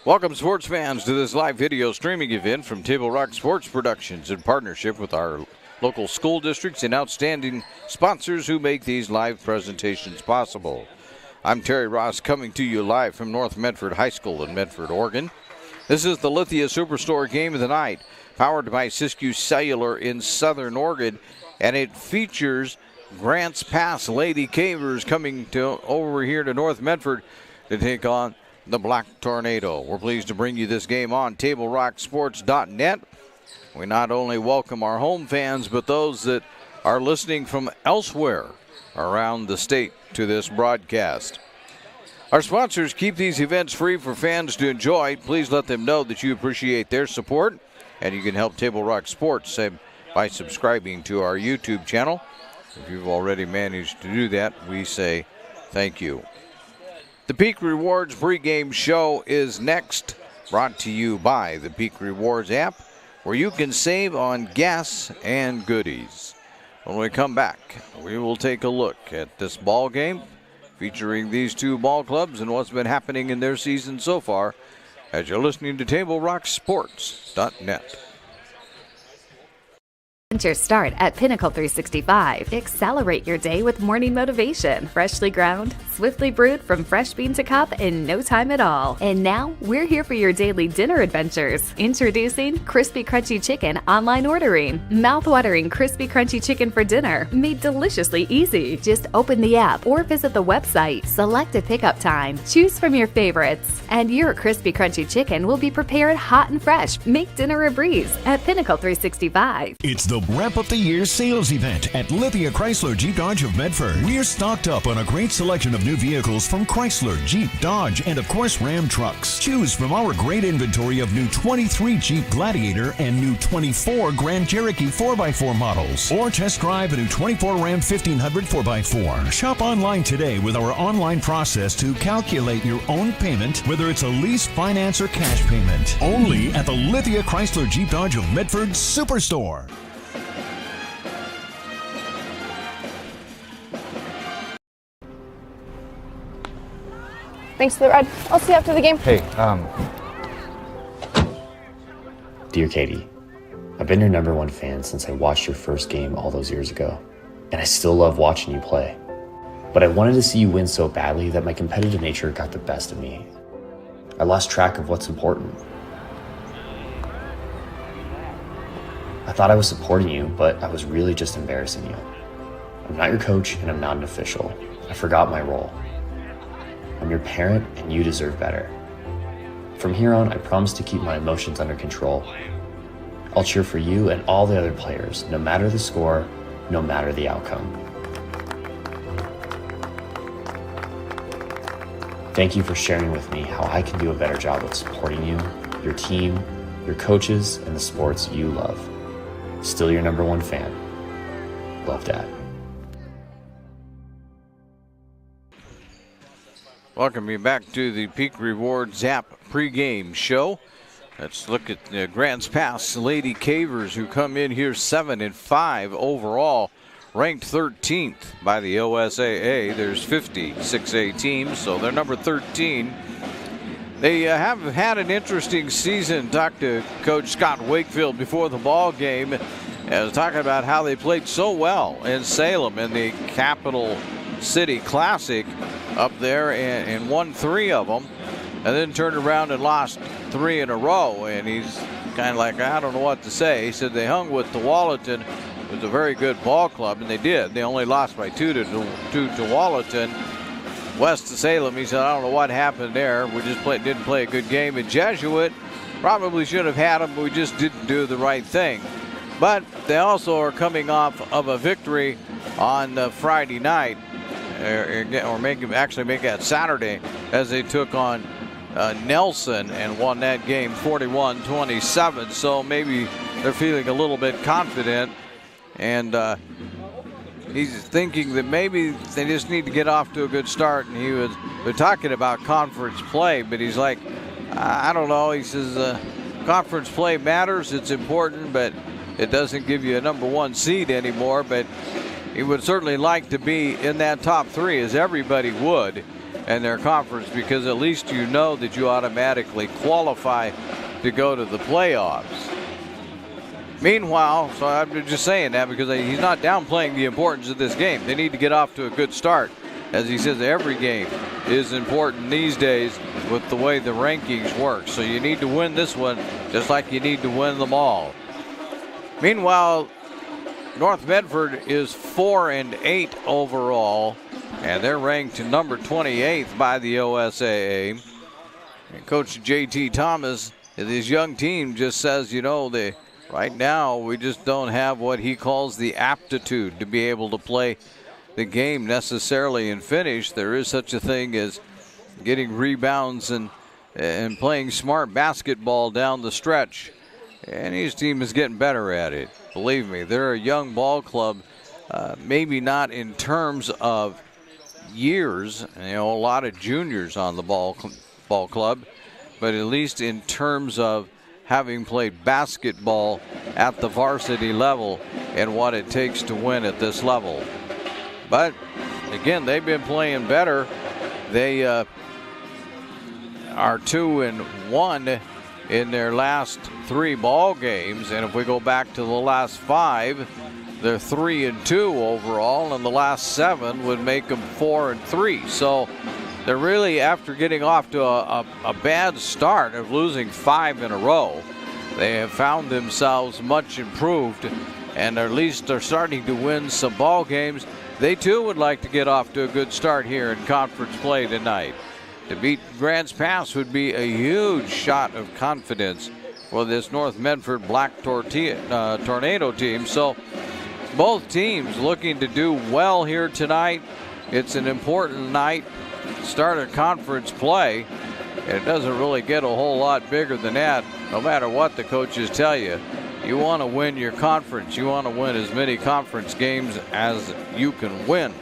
Welcome, sports fans, to this live video streaming event from Table Rock Sports Productions in partnership with our local school districts and outstanding sponsors who make these live presentations possible. I'm Terry Ross, coming to you live from North Medford High School in Medford, Oregon. This is the Lithia Superstore Game of the Night, powered by Siskiyou Cellular in Southern Oregon, and it features Grants Pass Lady Cavers coming over here to North Medford to take on the Black Tornado. We're pleased to bring you this game on TableRockSports.net. We not only welcome our home fans, but those that are listening from elsewhere around the state to this broadcast. Our sponsors keep these events free for fans to enjoy. Please let them know that you appreciate their support, and you can help Table Rock Sports by subscribing to our YouTube channel. If you've already managed to do that, we say thank you. The Peak Rewards pregame show is next, brought to you by the Peak Rewards app, where you can save on gas and goodies. When we come back, we will take a look at this ball game featuring these two ball clubs and what's been happening in their season so far as you're listening to TableRockSports.net. Your start at Pinnacle 365. Accelerate your day with morning motivation. Freshly ground, swiftly brewed from fresh bean to cup in no time at all. And now, we're here for your daily dinner adventures. Introducing Crispy Crunchy Chicken online ordering. Mouth-watering Crispy Crunchy Chicken for dinner, made deliciously easy. Just open the app or visit the website. Select a pickup time. Choose from your favorites. And your Crispy Crunchy Chicken will be prepared hot and fresh. Make dinner a breeze at Pinnacle 365. It's the Wrap Up the Year sales event at Lithia Chrysler Jeep Dodge of Medford. We're stocked up on a great selection of new vehicles from Chrysler, Jeep, Dodge, and of course Ram trucks. Choose from our great inventory of new 23 Jeep Gladiator and new 24 Grand Cherokee 4x4 models. Or test drive a new 24 Ram 1500 4x4. Shop online today with our online process to calculate your own payment, whether it's a lease, finance, or cash payment. Only at the Lithia Chrysler Jeep Dodge of Medford Superstore. Thanks for the ride. I'll see you after the game. Hey, Dear Katie, I've been your #1 fan since I watched your first game all those years ago, and I still love watching you play. But I wanted to see you win so badly that my competitive nature got the best of me. I lost track of what's important. I thought I was supporting you, but I was really just embarrassing you. I'm not your coach, and I'm not an official. I forgot my role. I'm your parent, and you deserve better. From here on, I promise to keep my emotions under control. I'll cheer for you and all the other players, no matter the score, no matter the outcome. Thank you for sharing with me how I can do a better job of supporting you, your team, your coaches, and the sports you love. Still your #1 fan. Love, Dad. Welcome you back to the Peak Rewards app pregame show. Let's look at Grants Pass Lady Cavers, who come in here 7-5 overall, ranked 13th by the OSAA. There's 56A teams, so they're number 13. They have had an interesting season. Talked to Coach Scott Wakefield before the ball game, talking about how they played so well in Salem in the Capital City Classic up there and won 3 of them, and then turned around and lost 3 in a row. And he's kind of like, I don't know what to say. He said they hung with Tualatin. It was a very good ball club, and they did. They only lost by 2 to Tualatin. West of Salem, he said, I don't know what happened there. We just didn't play a good game. And Jesuit probably should have had them, but we just didn't do the right thing. But they also are coming off of a victory on Friday night, or make that Saturday, as they took on Nelson and won that game 41-27. So maybe they're feeling a little bit confident, and he's thinking that maybe they just need to get off to a good start. And they're talking about conference play, but he's like, I don't know. He says conference play matters, it's important, but it doesn't give you a #1 seed anymore. But he would certainly like to be in that top 3, as everybody would. in their conference, because at least you know that you automatically qualify to go to the playoffs. Meanwhile, so I'm just saying that because he's not downplaying the importance of this game. They need to get off to a good start. As he says, every game is important these days with the way the rankings work. So you need to win this one just like you need to win them all. Meanwhile, North Medford is 4-8 overall, and they're ranked number 28th by the OSAA. And Coach J.T. Thomas, his young team, just says, you know, right now we just don't have what he calls the aptitude to be able to play the game necessarily and finish. There is such a thing as getting rebounds and playing smart basketball down the stretch. And his team is getting better at it. Believe me, they're a young ball club, maybe not in terms of years, you know, a lot of juniors on the ball club, but at least in terms of having played basketball at the varsity level and what it takes to win at this level. But again, they've been playing better. They are 2-1 in their last 3 ball games, and if we go back to the last 5, they're 3-2 overall, and the last 7 would make them 4-3. So they're really, after getting off to a bad start of losing 5 in a row, they have found themselves much improved, and at least they're starting to win some ball games. They too would like to get off to a good start here in conference play tonight. To beat Grants Pass would be a huge shot of confidence for this North Medford Black Tornado team. So both teams looking to do well here tonight. It's an important night, start of conference play. And it doesn't really get a whole lot bigger than that, no matter what the coaches tell you. You want to win your conference. You want to win as many conference games as you can win,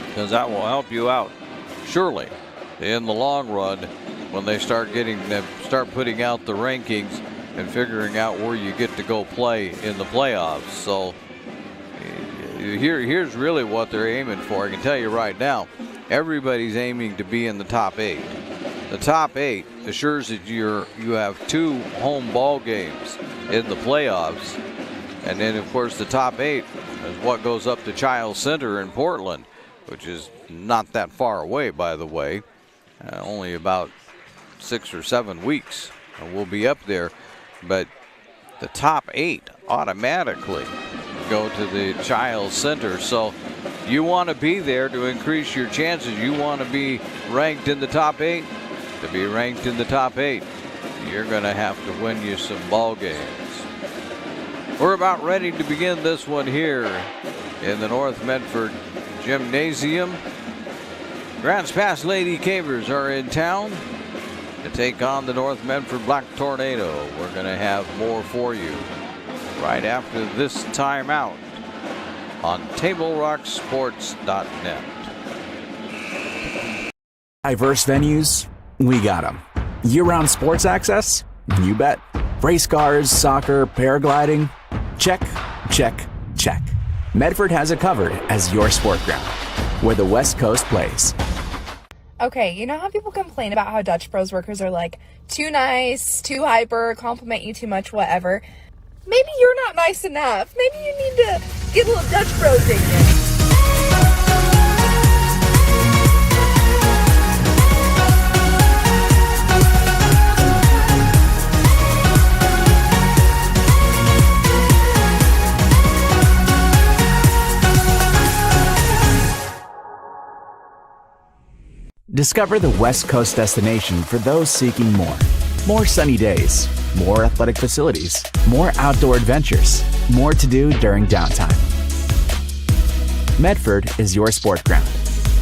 because that will help you out, surely, in the long run when they start putting out the rankings and figuring out where you get to go play in the playoffs. So here's really what they're aiming for. I can tell you right now, everybody's aiming to be in the top 8. The top 8 assures that you have 2 home ball games in the playoffs, and then of course the top 8 is what goes up to Chiles Center in Portland, which is not that far away, by the way. Only about 6 or 7 weeks and we'll be up there. But the top 8 automatically go to the Chiles Center. So you want to be there to increase your chances. You want to be ranked in the top 8. To be ranked in the top 8, you're going to have to win you some ball games. We're about ready to begin this one here in the North Medford Gymnasium. Grants Pass Lady Cavers are in town to take on the North Medford Black Tornado. We're going to have more for you right after this timeout on TableRockSports.net. Diverse venues, we got them. Year-round sports access? You bet. Race cars, soccer, paragliding? Check, check, check. Medford has it covered as your sport ground, where the West Coast plays. Okay, you know how people complain about how Dutch Bros workers are like too nice, too hyper, compliment you too much, whatever? Maybe you're not nice enough. Maybe you need to get a little Dutch Bros in you. Discover the West Coast destination for those seeking more. More sunny days, more athletic facilities, more outdoor adventures, more to do during downtime. Medford is your sport ground,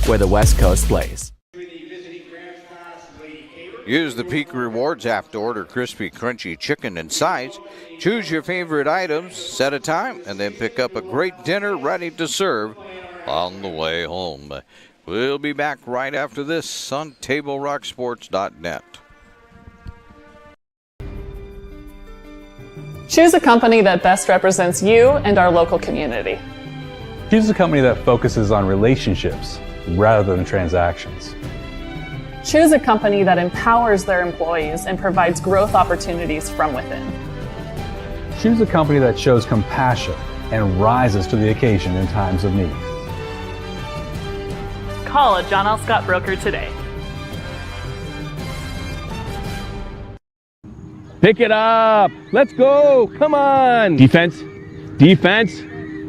where the West Coast plays. Use the Peak Rewards app to order crispy, crunchy chicken and sides. Choose your favorite items, set a time, and then pick up a great dinner ready to serve on the way home. We'll be back right after this on TableRockSports.net. Choose a company that best represents you and our local community. Choose a company that focuses on relationships rather than transactions. Choose a company that empowers their employees and provides growth opportunities from within. Choose a company that shows compassion and rises to the occasion in times of need. Call a John L. Scott broker today. Pick it up. Let's go. Come on. Defense. Defense.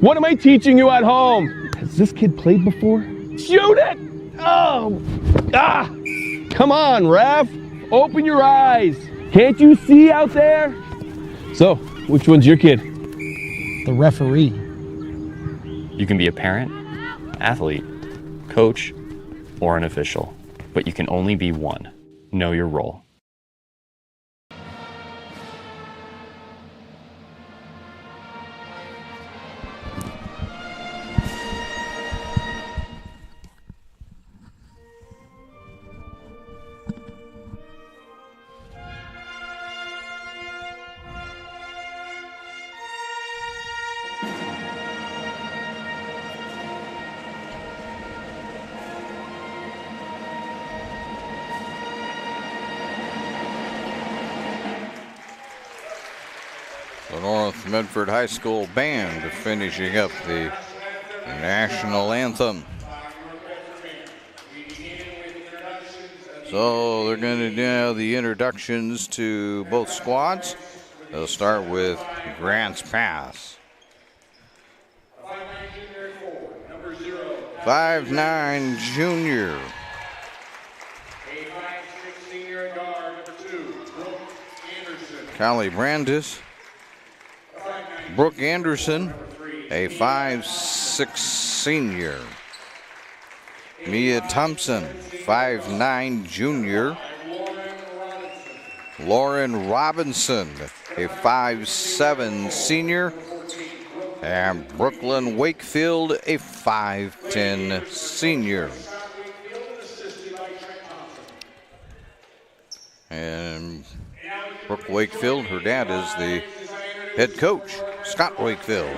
What am I teaching you at home? Has this kid played before? Shoot it. Oh. Ah. Come on, ref. Open your eyes. Can't you see out there? So, which one's your kid? The referee. You can be a parent, athlete, coach, or an official, but you can only be one. Know your role. The North Medford High School band finishing up the national anthem. So they're going to do the introductions to both squads. They'll start with Grants Pass. 5'9" junior. Callie Brandis. Brooke Anderson, a 5'6" senior. Mia Thompson, 5'9" junior. Lauren Robinson, a 5'7" senior. And Brooklyn Wakefield, a 5'10" senior. And Brooke Wakefield, her dad is the head coach, Scott Wakefield.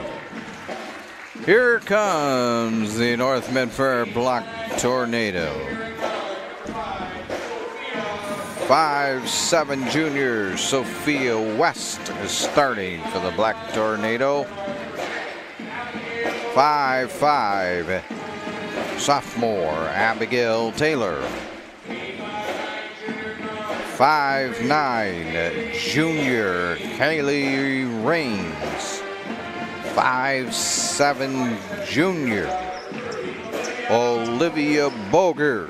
Here comes the North Medford Block Tornado. 5'7" junior Sophia West is starting for the Black Tornado. 5'5" sophomore Abigail Taylor. 5'9" junior Kaylee Raines. 5'7" junior Olivia Boger.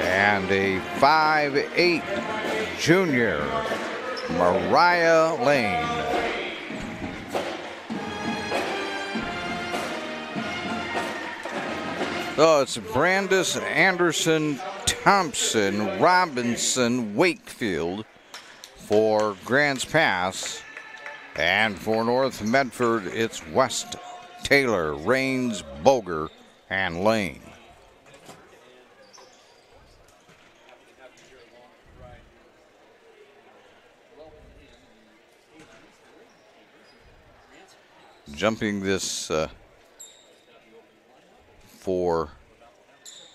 And a 5'8" junior Mariah Lane. So it's Brandis, Anderson, Thompson, Robinson, Wakefield for Grants Pass. And for North Medford, it's West, Taylor, Raines, Boger, and Lane. Jumping this for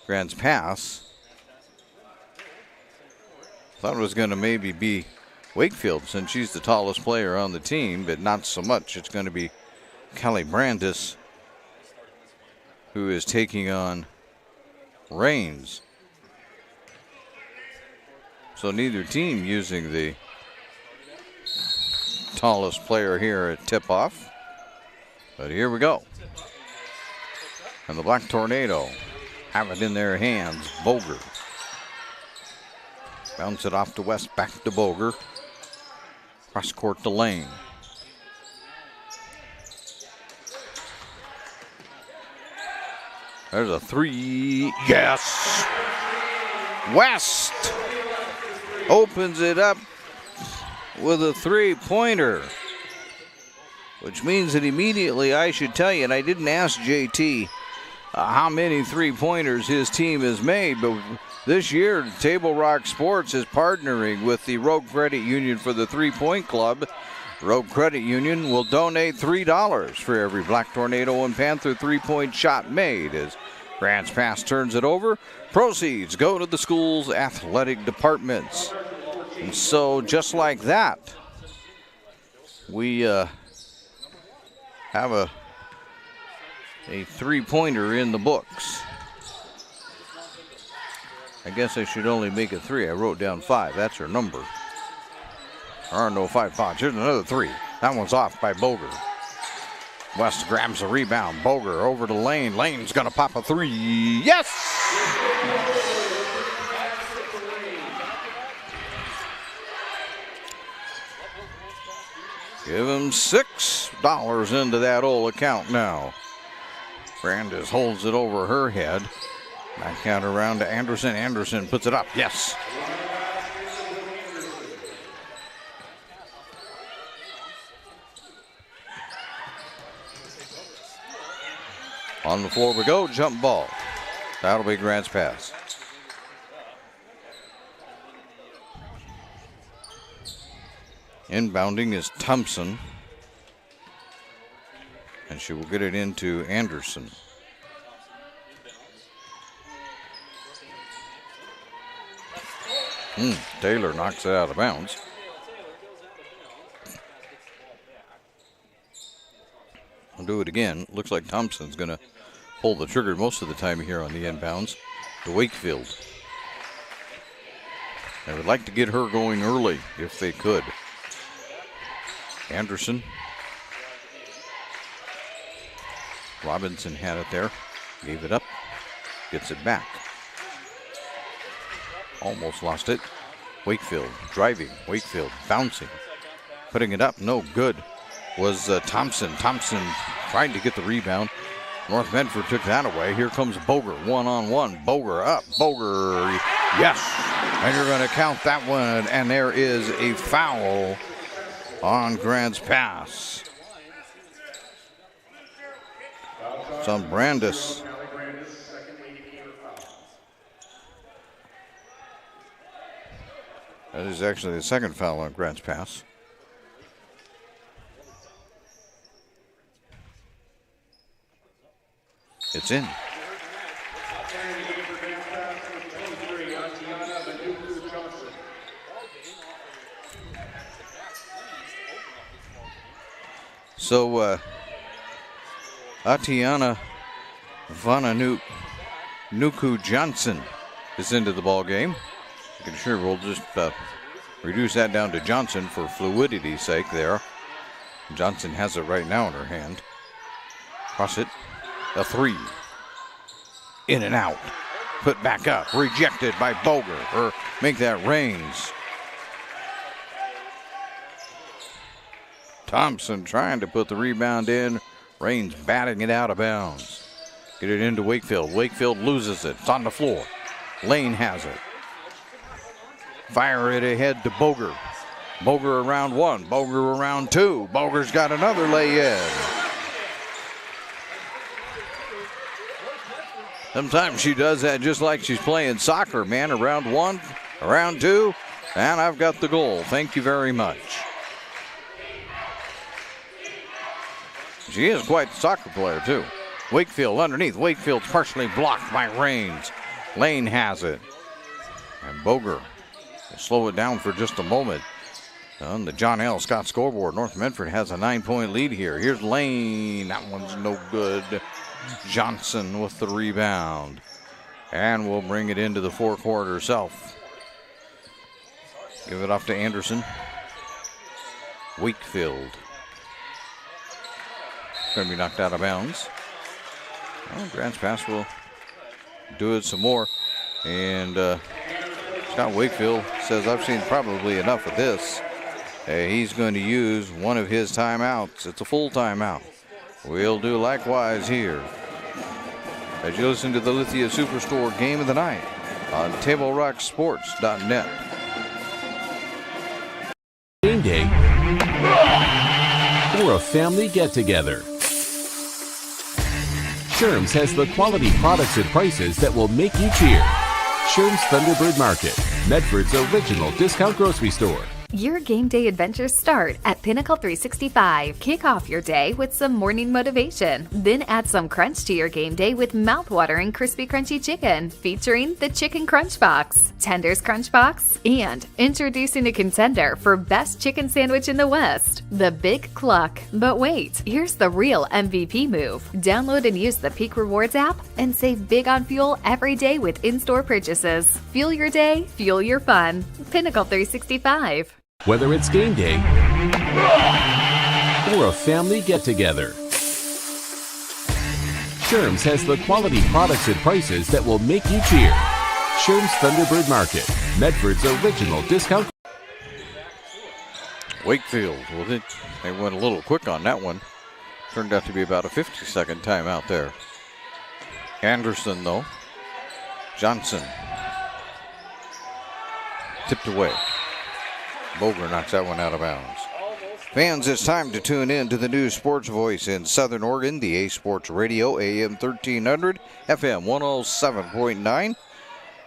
Grants Pass. Thought it was going to maybe be Wakefield since she's the tallest player on the team, but not so much. It's going to be Kelly Brandis who is taking on Raines. So neither team using the tallest player here at tip-off. But here we go. And the Black Tornado have it in their hands. Boger. Bounce it off to West, back to Boger. Cross court to Lane. There's a three. Yes! West opens it up with a three-pointer, which means that immediately I should tell you, and I didn't ask JT how many three-pointers his team has made, but this year Table Rock Sports is partnering with the Rogue Credit Union for the three-point club. Rogue Credit Union will donate $3 for every Black Tornado and Panther three-point shot made, as Grants Pass turns it over. Proceeds go to the school's athletic departments. And so just like that, we have a 3-pointer in the books. I guess I should only make it 3. I wrote down 5. That's her number. There are no 5 points. Here's another 3. That one's off by Boger. West grabs the rebound. Boger over to Lane. Lane's going to pop a 3. Yes! Give him $6 into that old account now. Brandis holds it over her head. Back out around to Anderson. Anderson puts it up. Yes. On the floor we go. Jump ball. That'll be Grants Pass. Inbounding is Thompson. And she will get it into Anderson. Taylor knocks it out of bounds. I'll do it again. Looks like Thompson's going to pull the trigger most of the time here on the inbounds to Wakefield. They would like to get her going early if they could. Anderson. Robinson had it there. Gave it up. Gets it back. Almost lost it. Wakefield driving. Wakefield bouncing. Putting it up. No good. Was Thompson. Thompson tried to get the rebound. North Medford took that away. Here comes Boger. One-on-one. Boger up. Boger. Yes. And you're going to count that one. And there is a foul on Grants Pass. It's on Brandis. That is actually the second foul on Grants Pass. It's in. So, Atiana Vananuku Johnson is into the ball game. I'm sure we'll just reduce that down to Johnson for fluidity's sake there. Johnson has it right now in her hand. Cross it. A 3. In and out. Put back up. Rejected by Boger. Or make that Raines. Thompson trying to put the rebound in. Raines batting it out of bounds. Get it into Wakefield. Wakefield loses it. It's on the floor. Lane has it. Fire it ahead to Boger. Boger around 1. Boger around 2. Boger's got another lay-in. Sometimes she does that just like she's playing soccer, man. Around 1, around 2, and I've got the goal. Thank you very much. She is quite the soccer player, too. Wakefield underneath. Wakefield's partially blocked by Raines. Lane has it. And Boger will slow it down for just a moment. On the John L. Scott scoreboard, North Medford has a 9-point lead here. Here's Lane. That one's no good. Johnson with the rebound. And we'll bring it into the forecourt herself. Give it off to Anderson. Wakefield. Going to be knocked out of bounds. Well, Grants Pass will do it some more. And Scott Wakefield says, I've seen probably enough of this. He's going to use one of his timeouts. It's a full timeout. We'll do likewise here. As you listen to the Lithia Superstore Game of the Night on TableRockSports.net. Game day or a family get-together. Sherm's has the quality products and prices that will make you cheer. Sherm's Thunderbird Market, Medford's original discount grocery store. Your game day adventures start at Pinnacle 365. Kick off your day with some morning motivation. Then add some crunch to your game day with mouth-watering crispy crunchy chicken, featuring the Chicken Crunch Box, Tenders Crunch Box, and introducing a contender for best chicken sandwich in the West, the Big Cluck. But wait, here's the real MVP move. Download and use the Peak Rewards app and save big on fuel every day with in-store purchases. Fuel your day, fuel your fun. Pinnacle 365. Whether it's game day or a family get-together, Sherm's has the quality products and prices that will make you cheer. Sherm's Thunderbird Market, Medford's original discount. Wakefield, well, they went a little quick on that one. Turned out to be about a 50-second timeout there. Anderson, though. Johnson. Tipped away. Boger knocks that one out of bounds. Fans, it's time to tune in to the new sports voice in Southern Oregon, the A Sports Radio, AM 1300, FM 107.9.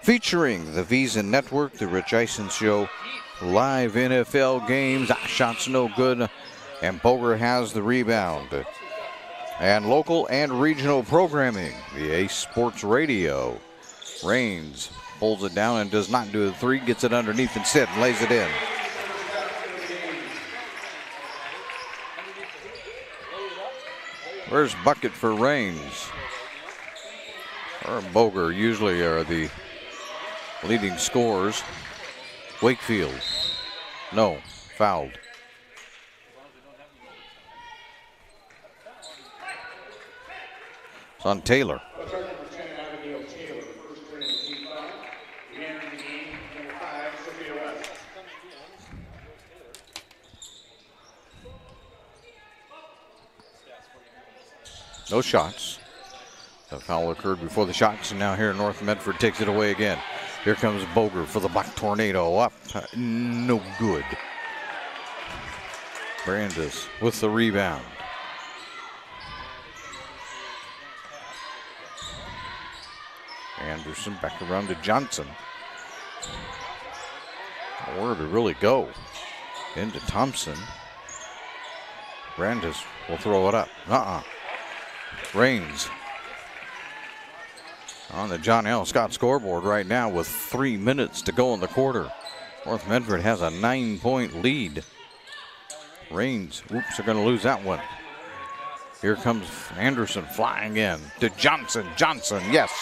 Featuring the Visa Network, the Rich Eisen Show, live NFL games. Shots no good, and Boger has the rebound. And local and regional programming, the A Sports Radio. Raines pulls it down and does not do the three, gets it underneath instead and lays it in. Where's bucket for Raines? Or Boger usually are the leading scorers. Wakefield. No, fouled. It's on Taylor. No shots. The foul occurred before the shots, and now here North Medford takes it away again. Here comes Boger for the Black Tornado up. No good. Brandes with the rebound. Anderson back around to Johnson. Where to really go? Into Thompson. Brandes will throw it up. Raines on the John L. Scott scoreboard right now with 3 minutes to go in the quarter. North Medford has a 9-point lead. Raines, oops, they're going to lose that one. Here comes Anderson flying in to Johnson. Johnson, yes.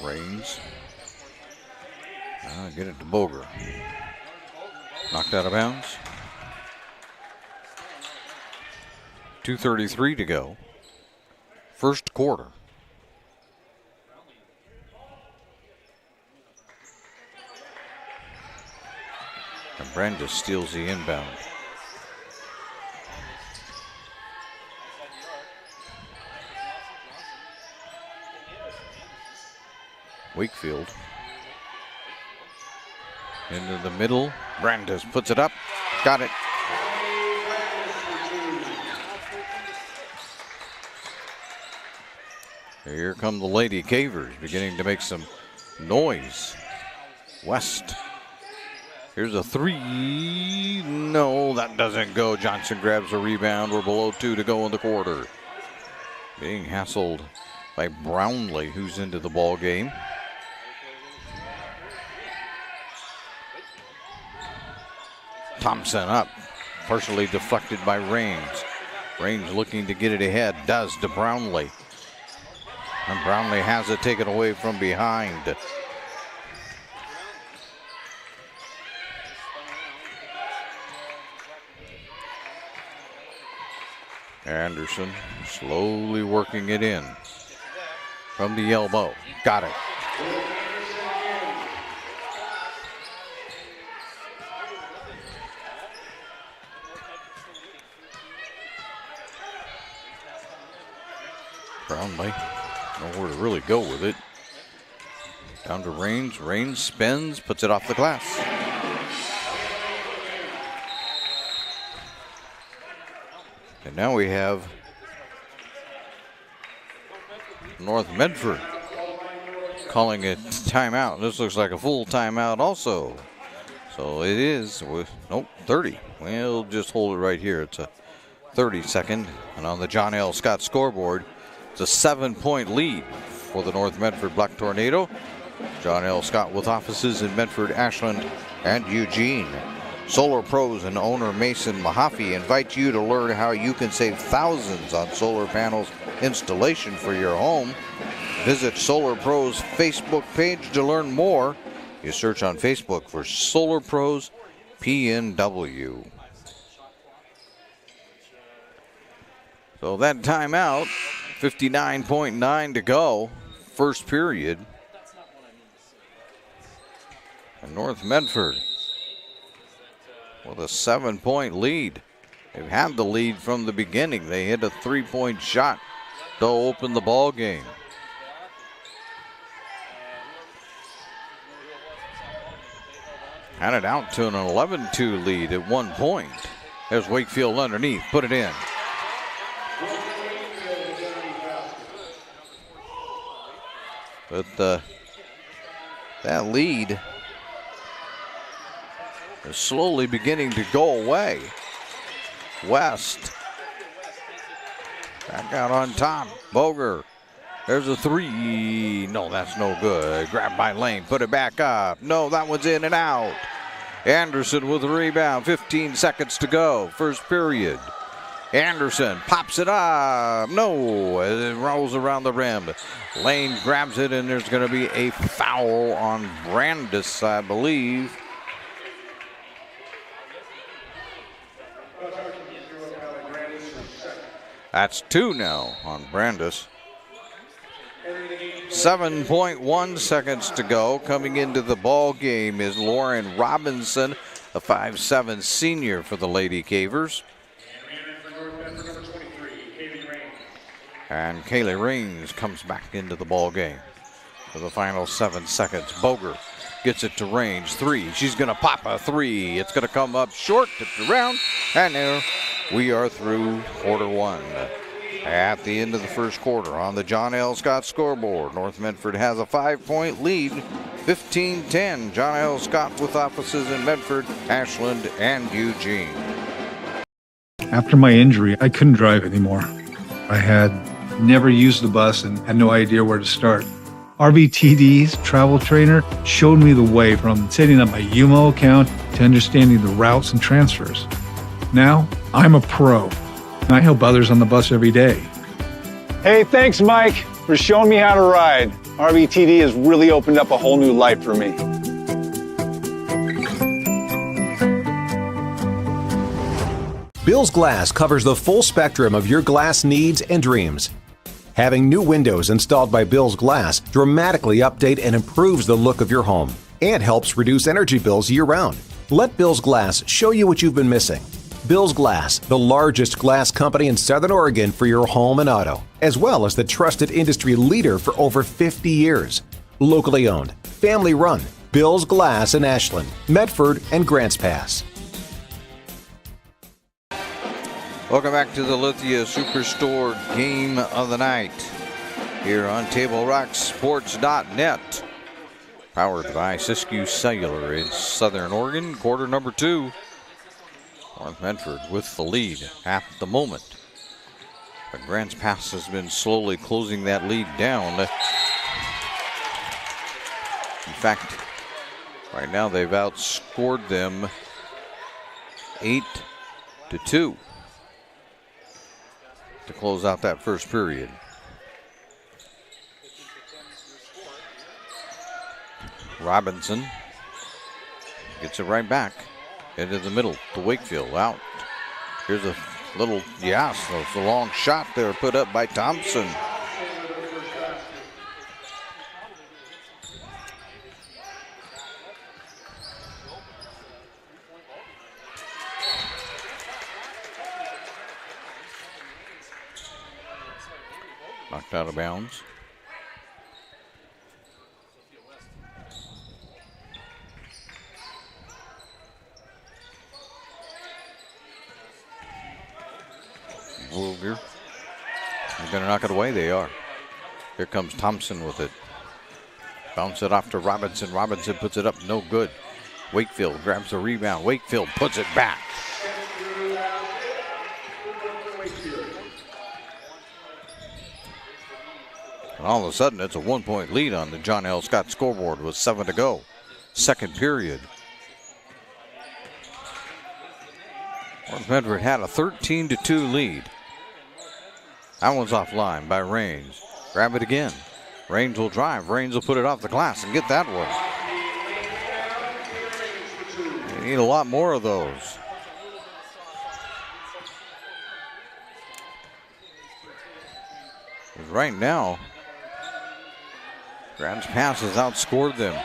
Raines. Get it to Boger. Knocked out of bounds. 2:33 to go. First quarter. And Brandes steals the inbound. Wakefield into the middle. Brandes puts it up. Got it. Here come the Lady Cavers beginning to make some noise. West. Here's a three. No, that doesn't go. Johnson grabs a rebound. We're below 2 to go in the quarter. Being hassled by Brownlee, who's into the ball game. Thompson up, partially deflected by Raines. Raines looking to get it ahead, does to Brownlee. And Brownlee has it taken away from behind. Anderson slowly working it in from the elbow. Got it. Brownlee, nowhere to really go with it. Down to Raines. Raines spins, puts it off the glass. And now we have North Medford calling it timeout. This looks like a full timeout also. So it is, nope, 30. We'll just hold it right here. It's a 30-second. And on the John L. Scott scoreboard, it's a 7-point lead for the North Medford Black Tornado. John L. Scott with offices in Medford, Ashland, and Eugene. Solar Pros and owner Mason Mahaffey invite you to learn how you can save thousands on solar panels installation for your home. Visit Solar Pros Facebook page to learn more. You search on Facebook for Solar Pros PNW. So that timeout, 59.9 to go, first period. And North Medford with a 7-point lead. They've had the lead from the beginning. They hit a 3-point shot to open the ball game. Had it out to an 11-2 lead at one point. There's Wakefield underneath, put it in. But that lead is slowly beginning to go away. West back out on top. Boger. There's a three. No, that's no good. Grabbed by Lane. Put it back up. No, that one's in and out. Anderson with the rebound. 15 seconds to go. First period. Anderson pops it up. No, it rolls around the rim. Lane grabs it, and there's going to be a foul on Brandis, I believe. That's 2 now on Brandis. 7.1 seconds to go. Coming into the ball game is Lauren Robinson, a 5'7" senior for the Lady Cavers. And Kaylee Raines comes back into the ball game for the final 7 seconds. Boger gets it to range. 3. She's going to pop a 3. It's going to come up short, tipped around, and there we are through quarter 1. At the end of the first quarter on the John L. Scott scoreboard, North Medford has a 5-point lead, 15-10. John L. Scott with offices in Medford, Ashland, and Eugene. After my injury, I couldn't drive anymore. I had never used the bus and had no idea where to start. RVTD's travel trainer showed me the way from setting up my UMO account to understanding the routes and transfers. Now, I'm a pro, and I help others on the bus every day. Hey, thanks, Mike, for showing me how to ride. RVTD has really opened up a whole new life for me. Bill's Glass covers the full spectrum of your glass needs and dreams. Having new windows installed by Bill's Glass dramatically update and improves the look of your home and helps reduce energy bills year-round. Let Bill's Glass show you what you've been missing. Bill's Glass, the largest glass company in Southern Oregon for your home and auto, as well as the trusted industry leader for over 50 years. Locally owned, family run, Bill's Glass in Ashland, Medford, and Grants Pass. Welcome back to the Lithia Superstore Game of the Night here on TableRockSports.net. Powered by Siskiyou Cellular in Southern Oregon. Quarter number 2. North Medford with the lead at the moment. But Grants Pass has been slowly closing that lead down. In fact, right now they've outscored them 8-2 to close out that first period. Robinson gets it right back into the middle to Wakefield. Out. Here's a little, so it's a long shot there put up by Thompson. Knocked out of bounds. Wilger. They're going to knock it away. They are. Here comes Thompson with it. Bounce it off to Robinson. Robinson puts it up. No good. Wakefield grabs the rebound. Wakefield puts it back. And all of a sudden, it's a 1-point lead on the John L. Scott scoreboard with 7 to go. Second period. North Medford had a 13-2 lead. That one's offline by Raines. Grab it again. Raines will drive. Raines will put it off the glass and get that one. You need a lot more of those. Right now, Grants Pass has outscored them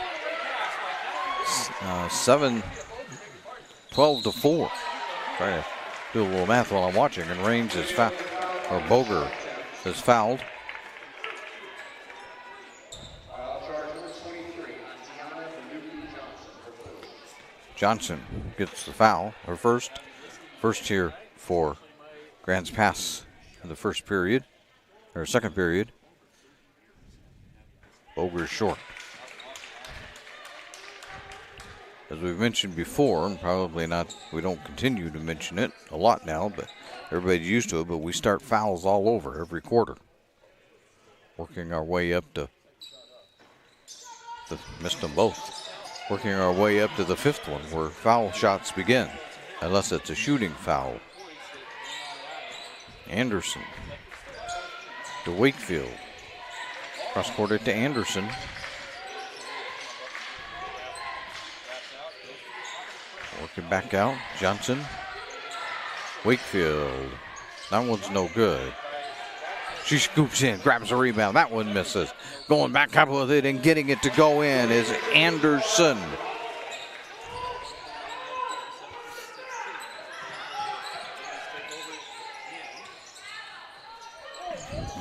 12-4. Trying to do a little math while I'm watching, and Raines is fouled, or Boger is fouled. Johnson gets the foul, or first here for Grants Pass in the first period, or second period. Boger's short. As we've mentioned before, and probably not, we don't continue to mention it a lot now, but everybody's used to it, but we start fouls all over every quarter. Working our way up to, missed them both. Working our way up to the fifth one where foul shots begin, unless it's a shooting foul. Anderson to Wakefield. Cross court it to Anderson. Working back out, Johnson. Wakefield. That one's no good. She scoops in, grabs a rebound. That one misses. Going back up with it and getting it to go in is Anderson.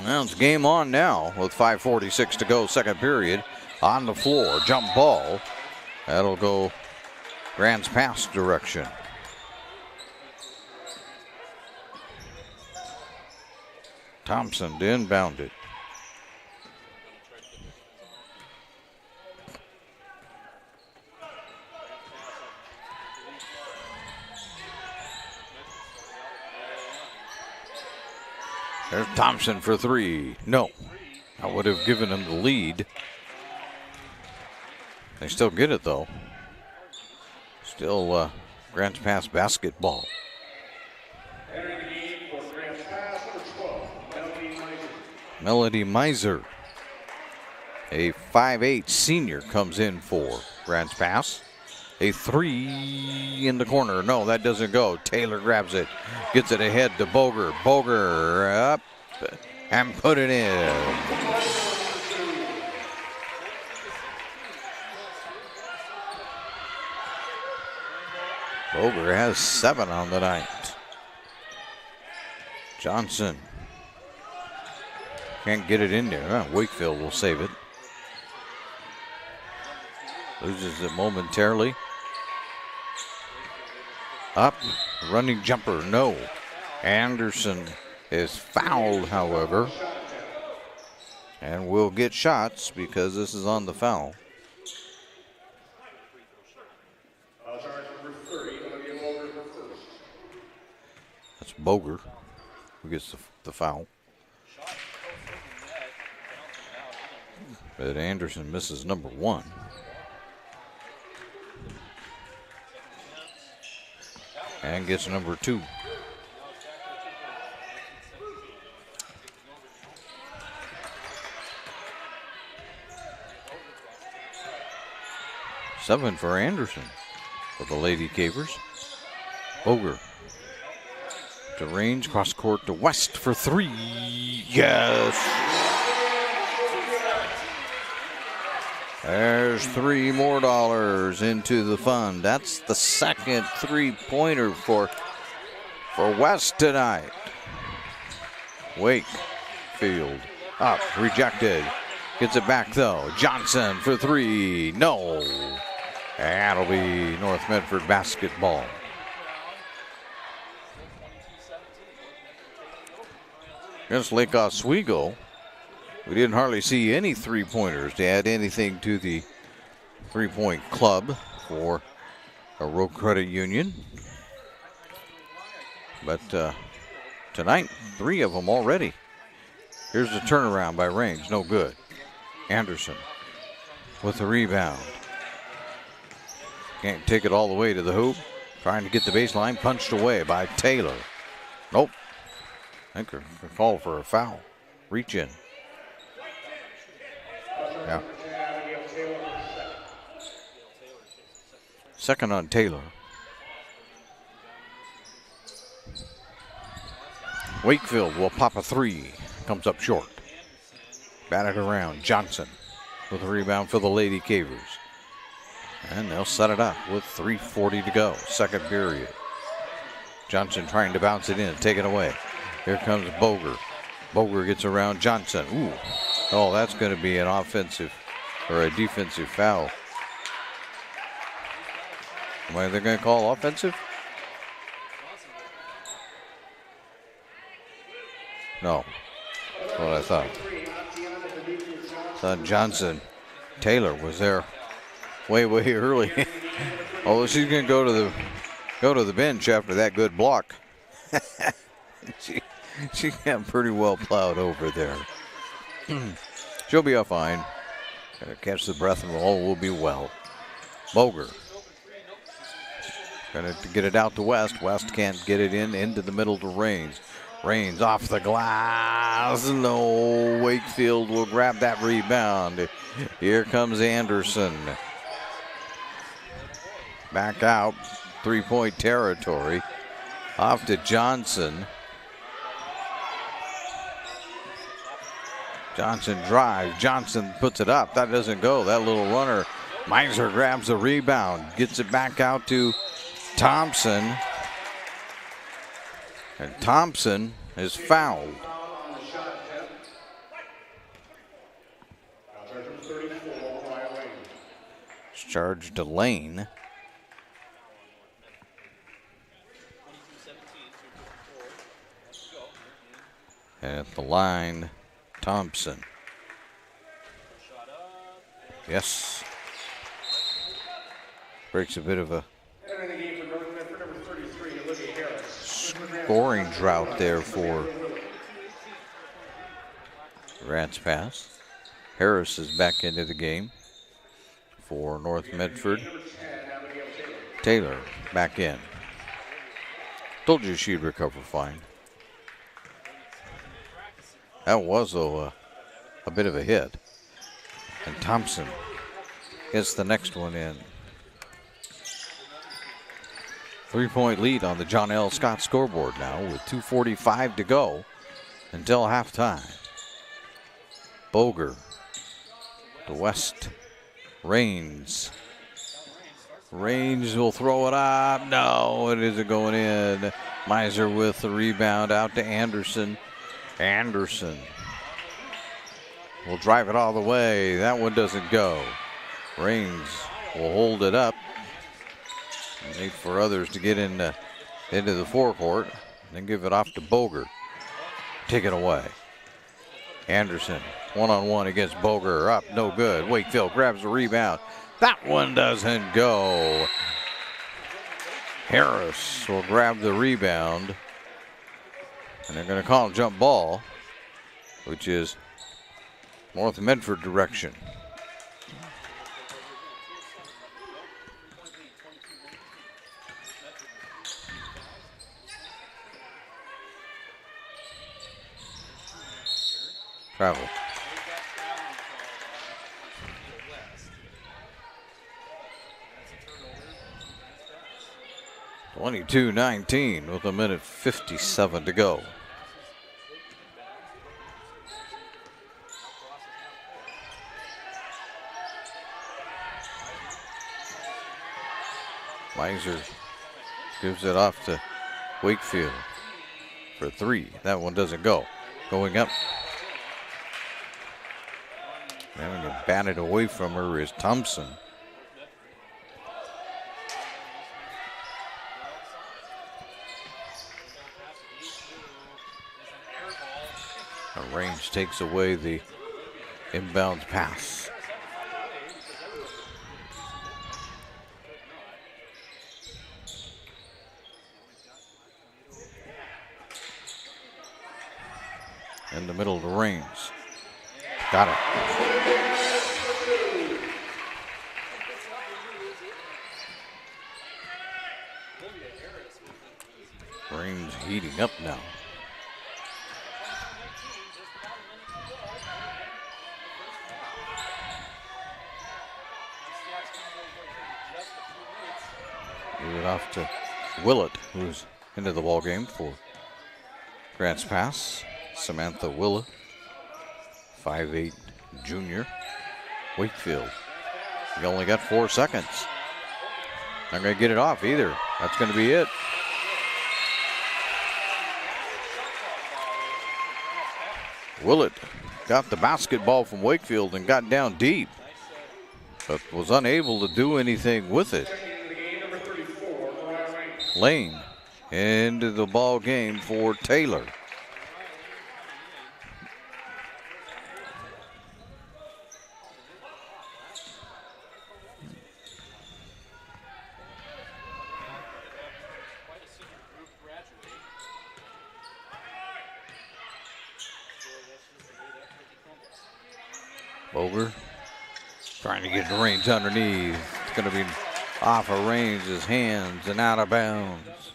Well, it's game on now with 5:46 to go, second period. On the floor, jump ball. That'll go Grants Pass direction. Thompson to inbound it. There's Thompson for three. No. I would have given him the lead. They still get it, though. Still Grants Pass basketball. Melody Miser, a 5'8" senior, comes in for Grants Pass. A three in the corner. No, that doesn't go. Taylor grabs it. Gets it ahead to Boger. Boger up and put it in. Boger has 7 on the night. Johnson can't get it in there. Wakefield will save it. Loses it momentarily. Up, running jumper, no. Anderson is fouled, however, and will get shots because this is on the foul. That's Boger who gets the foul. But Anderson misses number 1. And gets number 2. Seven for Anderson for the Lady Cavers. Boger to range, cross court to West for 3. Yes! There's $3 more into the fund. That's the second three-pointer for West tonight. Wakefield up, rejected. Gets it back though. Johnson for 3. No. That'll be North Medford basketball. against Lake Oswego. We didn't hardly see any three-pointers to add anything to the three-point club for a Road Credit Union. But tonight, 3 of them already. Here's the turnaround by Range, no good. Anderson with the rebound. Can't take it all the way to the hoop. Trying to get the baseline, punched away by Taylor. Nope. I think they're called for a foul. Reach in. Yeah. Second on Taylor. Wakefield will pop a 3. Comes up short. Batted around. Johnson with a rebound for the Lady Cavers. And they'll set it up with 3:40 to go. Second period. Johnson trying to bounce it in. Take it away. Here comes Boger. Boger gets around Johnson. Ooh. Oh, that's going to be an offensive or a defensive foul. What are they going to call offensive? No. That's what I thought. Thought Johnson, Taylor was there way early. Although she's going to go to the bench after that good block. she got pretty well plowed over there. She'll be fine. Gonna catch the breath and all will be well. Boger. Gonna get it out to West. West can't get it into the middle to Raines. Raines off the glass. No, Wakefield will grab that rebound. Here comes Anderson. Back out, 3-point territory. Off to Johnson. Johnson drives. Johnson puts it up. That doesn't go. That little runner. Meiser grabs the rebound. Gets it back out to Thompson. And Thompson is fouled. It's charged to Lane. And at the line, Thompson. Yes. Breaks a bit of a scoring drought there for Grants Pass. Harris is back into the game for North Medford. Taylor back in. Told you she'd recover fine. That was, though, a bit of a hit. And Thompson gets the next one in. 3-point lead on the John L. Scott scoreboard now with 2:45 to go until halftime. Boger to West. Raines. Raines will throw it up. No, it isn't going in. Meiser with the rebound out to Anderson. Anderson will drive it all the way. That one doesn't go. Raines will hold it up. Wait for others to get into the forecourt. Then give it off to Boger. Take it away. Anderson, one-on-one against Boger. Up, no good. Wakefield grabs the rebound. That one doesn't go. Harris will grab the rebound. And they're going to call a jump ball, which is North Medford direction. Travel. (22-19) with 1:57 to go. Meiser gives it off to Wakefield for 3. That one doesn't go. Going up. Having it batted away from her is Thompson. Raines takes away the inbounds pass. In the middle to Raines. Got it. Raines heating up now. Move it off to Willett, who's into the ball game for Grants pass. Samantha Willett, 5'8" junior. Wakefield. You only got 4 seconds. Not going to get it off either. That's going to be it. Willett got the basketball from Wakefield and got down deep, but was unable to do anything with it. Lane into the ball game for Taylor. Boger trying to get Raines underneath. It's going to be off of Raines' hands and out of bounds.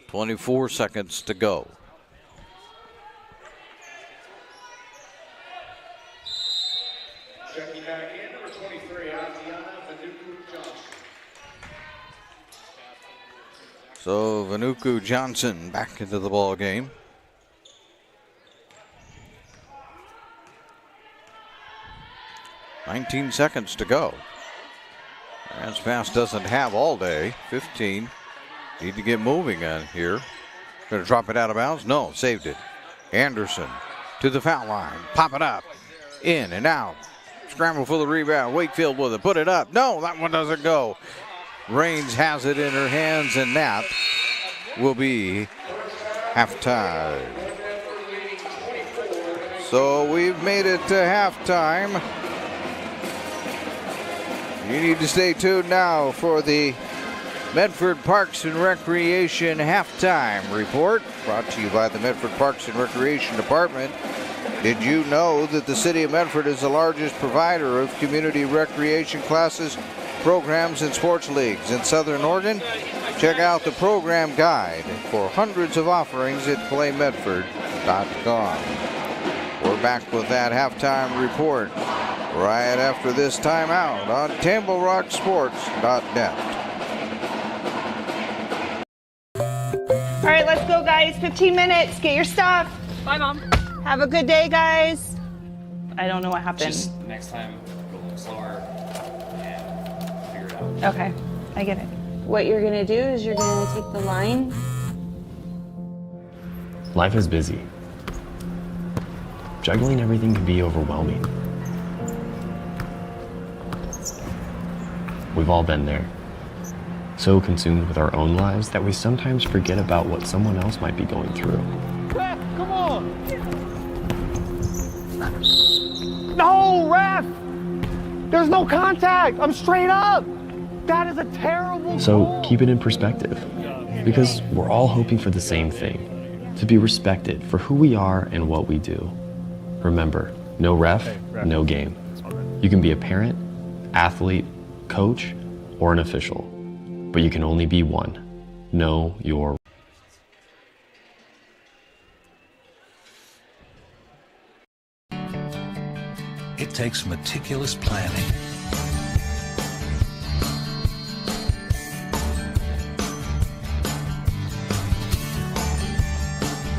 24 seconds to go. Checking back in, number 23, Johnson. So Vanuku Johnson back into the ball game. $19 seconds to go. Grants pass doesn't have all day. 15. Need to get moving on here. Going to drop it out of bounds? No, saved it. Anderson to the foul line. Pop it up. In and out. Scramble for the rebound. Wakefield with it. Put it up. No, that one doesn't go. Raines has it in her hands, and that will be halftime. So we've made it to halftime. You need to stay tuned now for the Medford Parks and Recreation halftime report, brought to you by the Medford Parks and Recreation Department. Did you know that the city of Medford is the largest provider of community recreation classes, programs, and sports leagues in Southern Oregon? Check out the program guide for hundreds of offerings at playmedford.com. We're back with that halftime report right after this timeout on TambleRockSports.net. All right, let's go, guys. 15 minutes. Get your stuff. Bye, Mom. Have a good day, guys. I don't know what happened. Just next time, go a little slower and figure it out. Okay, I get it. What you're gonna do is you're gonna take the line. Life is busy. Juggling everything can be overwhelming. We've all been there. So consumed with our own lives that we sometimes forget about what someone else might be going through. Ref, come on! No, ref! There's no contact! I'm straight up! That is a terrible So goal. keep it in perspective, because we're all hoping for the same thing, to be respected for who we are and what we do. Remember, no ref, no game. You can be a parent, athlete, coach, or an official, but you can only be one. Know your It takes meticulous planning,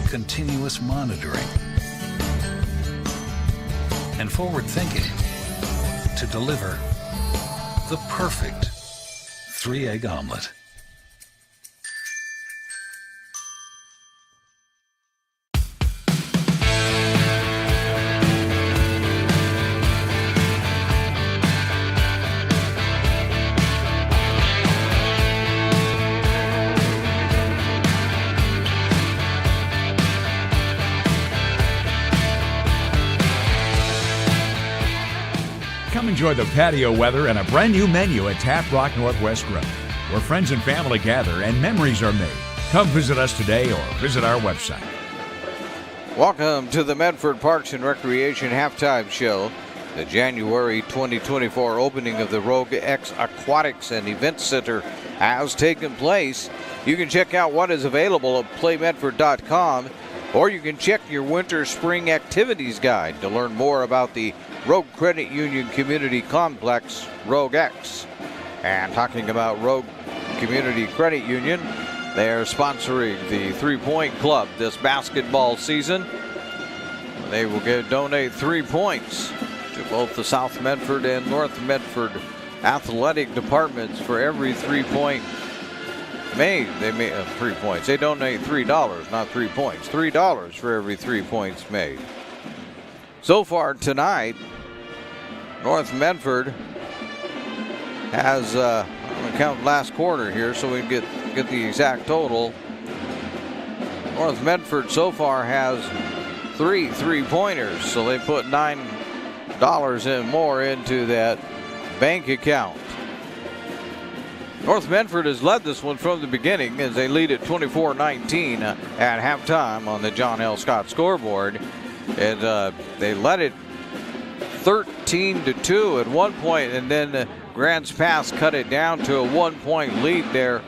continuous monitoring, and forward thinking to deliver the perfect 3-egg omelet. Come enjoy the patio weather and a brand new menu at Tap Rock Northwest Grill, where friends and family gather and memories are made. Come visit us today or visit our website. Welcome to the Medford Parks and Recreation Halftime Show. The January 2024 opening of the Rogue X Aquatics and Event Center has taken place. You can check out what is available at playmedford.com, or you can check your winter-spring activities guide to learn more about the Rogue Credit Union Community Complex, Rogue X. And talking about Rogue Community Credit Union, they're sponsoring the 3-Point Club this basketball season. They will donate 3 points to both the South Medford and North Medford athletic departments for every 3-point made. They made 3 points. They donate $3, not 3 points. $3 for every 3 points made. So far tonight, North Medford has, I'm going to count last quarter here so we can get the exact total. North Medford so far has 3 3-pointers, so they put $9 and more into that bank account. North Medford has led this one from the beginning as they lead at 24-19 at halftime on the John L. Scott scoreboard. And they led it 13-2 at one point, and then Grants Pass cut it down to a 1-point lead there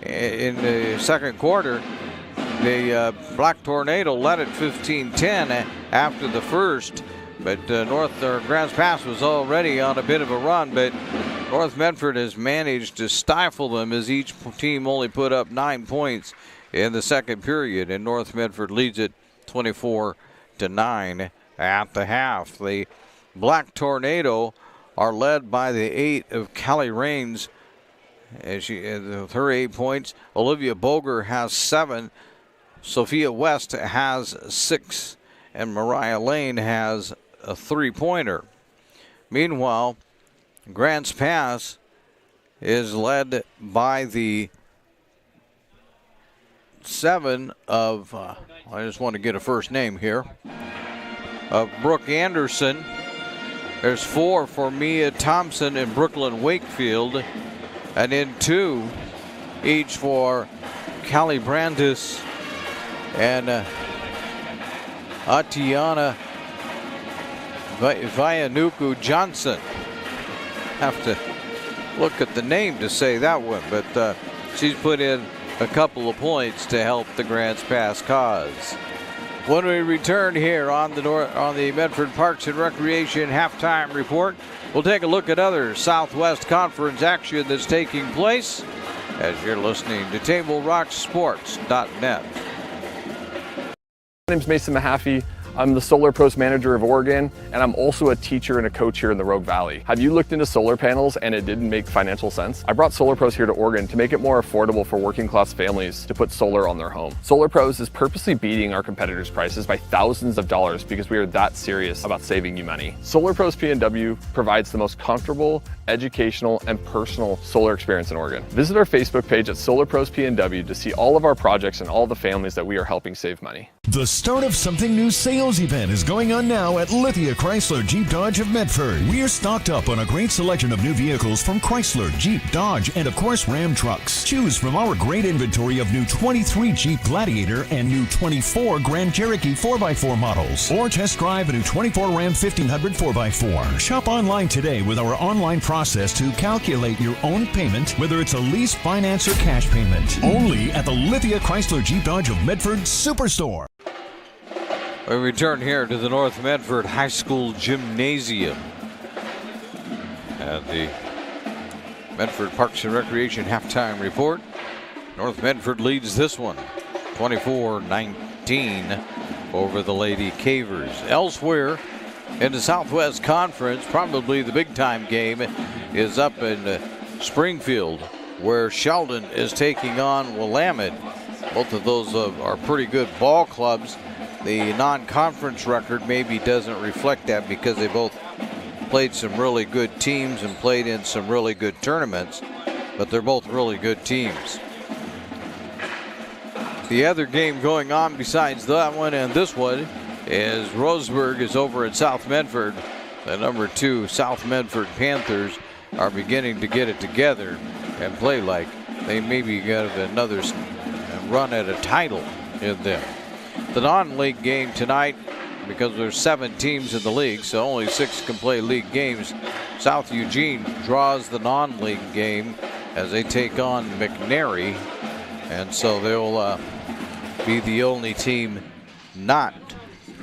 in the second quarter. The Black Tornado led it 15-10 after the first, but Grants Pass was already on a bit of a run, but North Medford has managed to stifle them as each team only put up 9 points in the second period, and North Medford leads it 24-9 at the half. The Black Tornado are led by the 8 of Callie Raines with her 8 points. Olivia Boger has 7. Sophia West has 6. And Mariah Lane has a 3-pointer. Meanwhile, Grants Pass is led by the 7 of, I just want to get a first name here, of Brooke Anderson. There's 4 for Mia Thompson and Brooklyn Wakefield, and then 2 each for Callie Brandis and Atiana Vianuku Johnson. Have to look at the name to say that one, but she's put in a couple of points to help the Grants Pass cause. When we return here on the Medford Parks and Recreation halftime report, we'll take a look at other Southwest Conference action that's taking place as you're listening to TableRockSports.net. My name's Mason Mahaffey. I'm the Solar Pros Manager of Oregon, and I'm also a teacher and a coach here in the Rogue Valley. Have you looked into solar panels and it didn't make financial sense? I brought Solar Pros here to Oregon to make it more affordable for working class families to put solar on their home. Solar Pros is purposely beating our competitors' prices by thousands of dollars because we are that serious about saving you money. Solar Pros PNW provides the most comfortable, educational, and personal solar experience in Oregon. Visit our Facebook page at Solar Pros PNW to see all of our projects and all the families that we are helping save money. The Start of Something New sales event is going on now at Lithia Chrysler Jeep Dodge of Medford. We're stocked up on a great selection of new vehicles from Chrysler, Jeep, Dodge, and of course Ram trucks. Choose from our great inventory of new 23 Jeep Gladiator and new 24 Grand Cherokee 4x4 models. Or test drive a new 24 Ram 1500 4x4. Shop online today with our online process to calculate your own payment, whether it's a lease, finance, or cash payment. Only at the Lithia Chrysler Jeep Dodge of Medford Superstore. We return here to the North Medford High School Gymnasium at the Medford Parks and Recreation halftime report. North Medford leads this one 24-19 over the Lady Cavers. Elsewhere in the Southwest Conference, probably the big time game is up in Springfield, where Sheldon is taking on Willamette. Both of those are pretty good ball clubs. The non-conference record maybe doesn't reflect that because they both played some really good teams and played in some really good tournaments, but they're both really good teams. The other game going on besides that one and this one is Roseburg is over at South Medford The number 2 South Medford Panthers are beginning to get it together and play like they maybe got another run at a title in them. The non-league game tonight, because there's 7 teams in the league, so only 6 can play league games. South Eugene draws the non-league game as they take on McNary, and so they'll be the only team not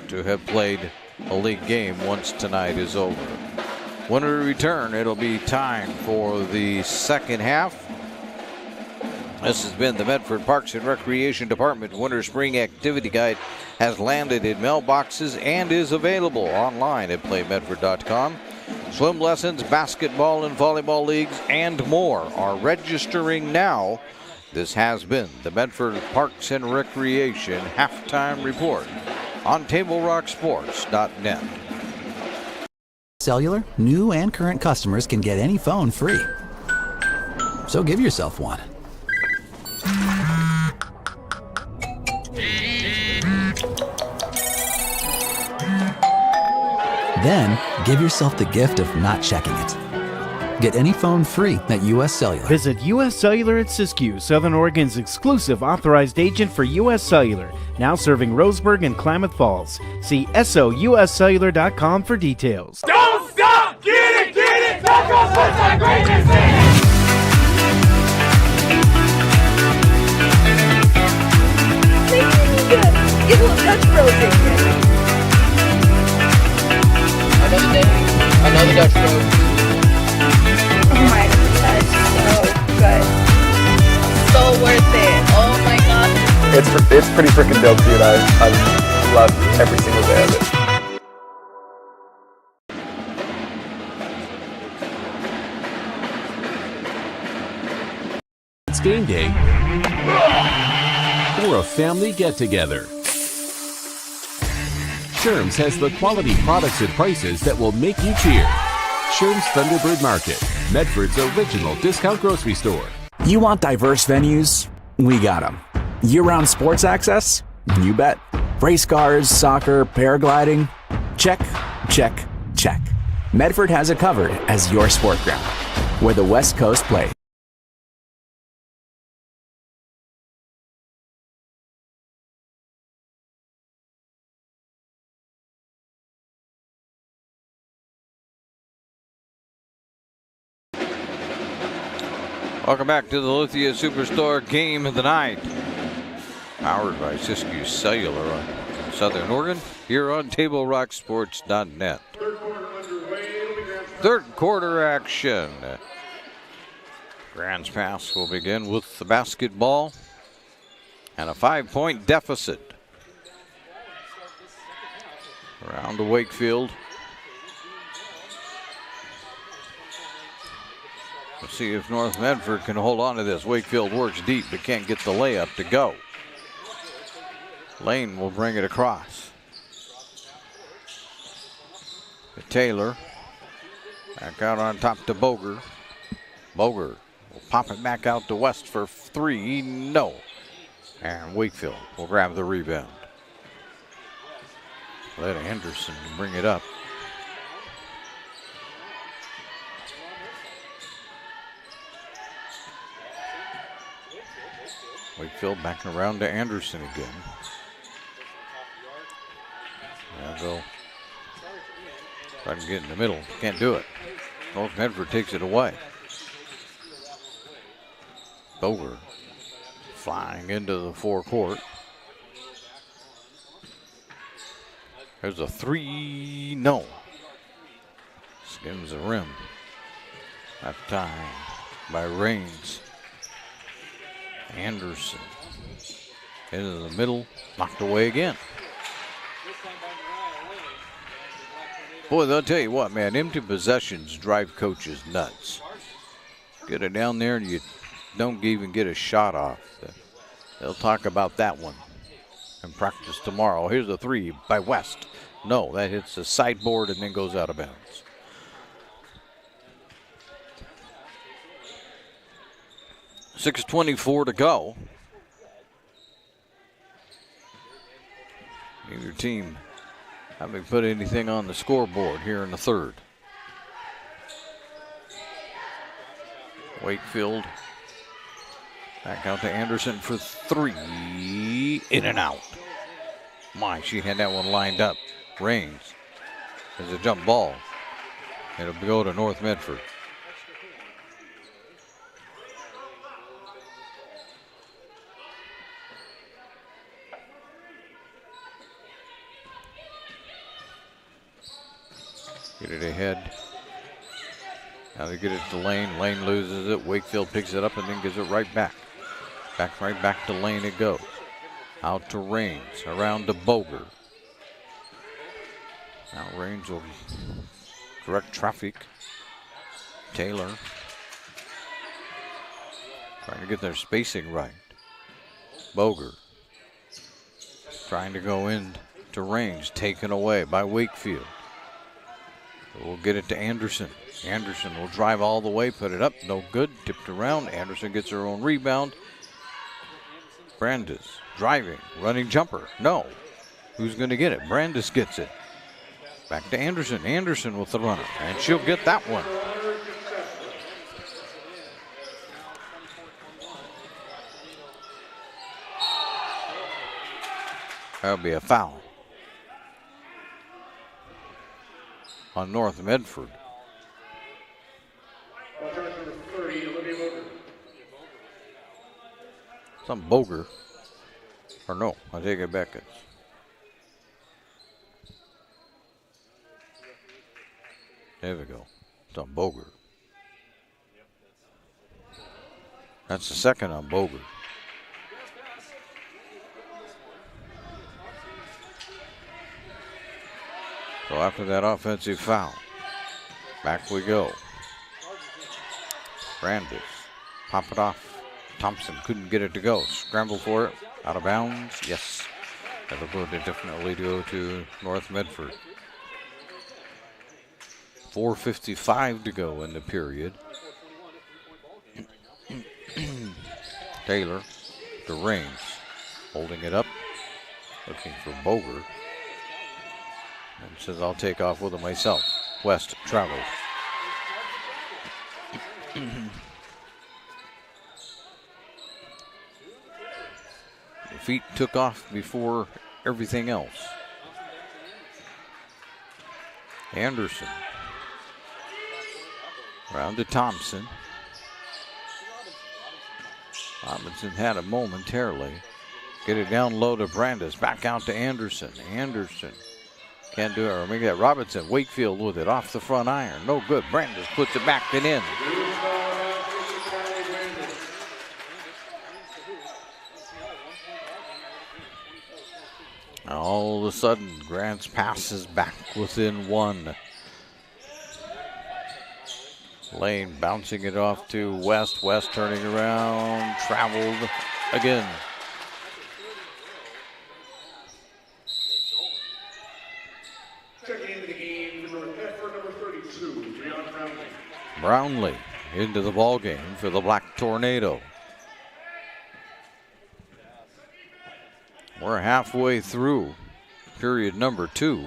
to have played a league game once tonight is over. When we return, it'll be time for the second half. This has been the Medford Parks and Recreation Department Winter Spring Activity Guide. Has landed in mailboxes and is available online at playmedford.com. Swim lessons, basketball and volleyball leagues, and more are registering now. This has been the Medford Parks and Recreation Halftime Report on TableRockSports.net. Cellular, new and current customers can get any phone free. So give yourself one. Then, give yourself the gift of not checking it. Get any phone free at U.S. Cellular. Visit U.S. Cellular at Siskiyou, Southern Oregon's exclusive authorized agent for U.S. Cellular, now serving Roseburg and Klamath Falls. See SOUScellular.com for details. Don't stop! Get it! Back on what's our greatness is! Get a little Dutch Bros in here. Another day, another Dutch Bros. Oh my god, so good. So worth it. Oh my god. It's pretty freaking dope, dude. I love every single day of it. It's game day or a family get-together. Sherm's has the quality products and prices that will make you cheer. Sherm's Thunderbird Market, Medford's original discount grocery store. You want diverse venues? We got them. Year-round sports access? You bet. Race cars, soccer, paragliding? Check, check, check. Medford has it covered as your sport ground, where the West Coast plays. Welcome back to the Lithia Superstore game of the night. Powered by Siskiyou Cellular on Southern Oregon, here on TableRockSports.net. Third quarter action. Grants Pass will begin with the basketball and a 5-point deficit. Around to Wakefield. Let's see if North Medford can hold on to this. Wakefield works deep but can't get the layup to go. Lane will bring it across. To Taylor. Back out on top to Boger. Boger will pop it back out to West for 3. No. And Wakefield will grab the rebound. Let Anderson bring it up. Wakefield back around to Anderson again. Now go. Try to get in the middle. Can't do it. North Medford takes it away. Boger flying into the forecourt. There's a 3. No. Skims the rim. That time by Raines. Anderson into the middle, knocked away again. Boy, they'll tell you what, man, empty possessions drive coaches nuts. Get it down there and you don't even get a shot off. They'll talk about that one in practice tomorrow. Here's a 3 by West. No, that hits the sideboard and then goes out of bounds. .6:24 to go. Neither team having put anything on the scoreboard here in the third. Wakefield. Back out to Anderson for 3. In and out. My, she had that one lined up. Rains. There's a jump ball. It'll go to North Medford. Get it ahead. Now they get it to Lane. Lane loses it. Wakefield picks it up and then gives it right back. Right back to Lane it goes. Out to Rains. Around to Boger. Now Rains will direct traffic. Taylor. Trying to get their spacing right. Boger. Trying to go in to Rains. Taken away by Wakefield. We'll get it to Anderson. Anderson will drive all the way, put it up, no good, tipped around. Anderson gets her own rebound. Brandis driving, running jumper, no. Who's going to get it? Brandis gets it. Back to Anderson. Anderson with the runner, and she'll get that one. That'll be a foul on North Medford. Some Boger. Or no, I take it back. There we go. Some Boger. That's the second on Boger. So after that offensive foul, back we go. Brandis, pop it off. Thompson couldn't get it to go. Scramble for it. Out of bounds. Yes. That'll go to definitely go to North Medford. 4:55 to go in the period. Taylor to Rains. Holding it up. Looking for Boger. And says, I'll take off with it myself. West travels. The feet took off before everything else. Anderson. Round to Thompson. Robinson had it momentarily. Get it down low to Brandis. Back out to Anderson. Anderson can't do it. Or make that Robinson. Wakefield with it off the front iron. No good. Brandis puts it back and in. All of a sudden, Grants passes back within one. Lane bouncing it off to West. West turning around, traveled again. Checking into the game, number 32, Breon Brownlee. Brownlee into the ball game for the Black Tornado. We're halfway through period number 2.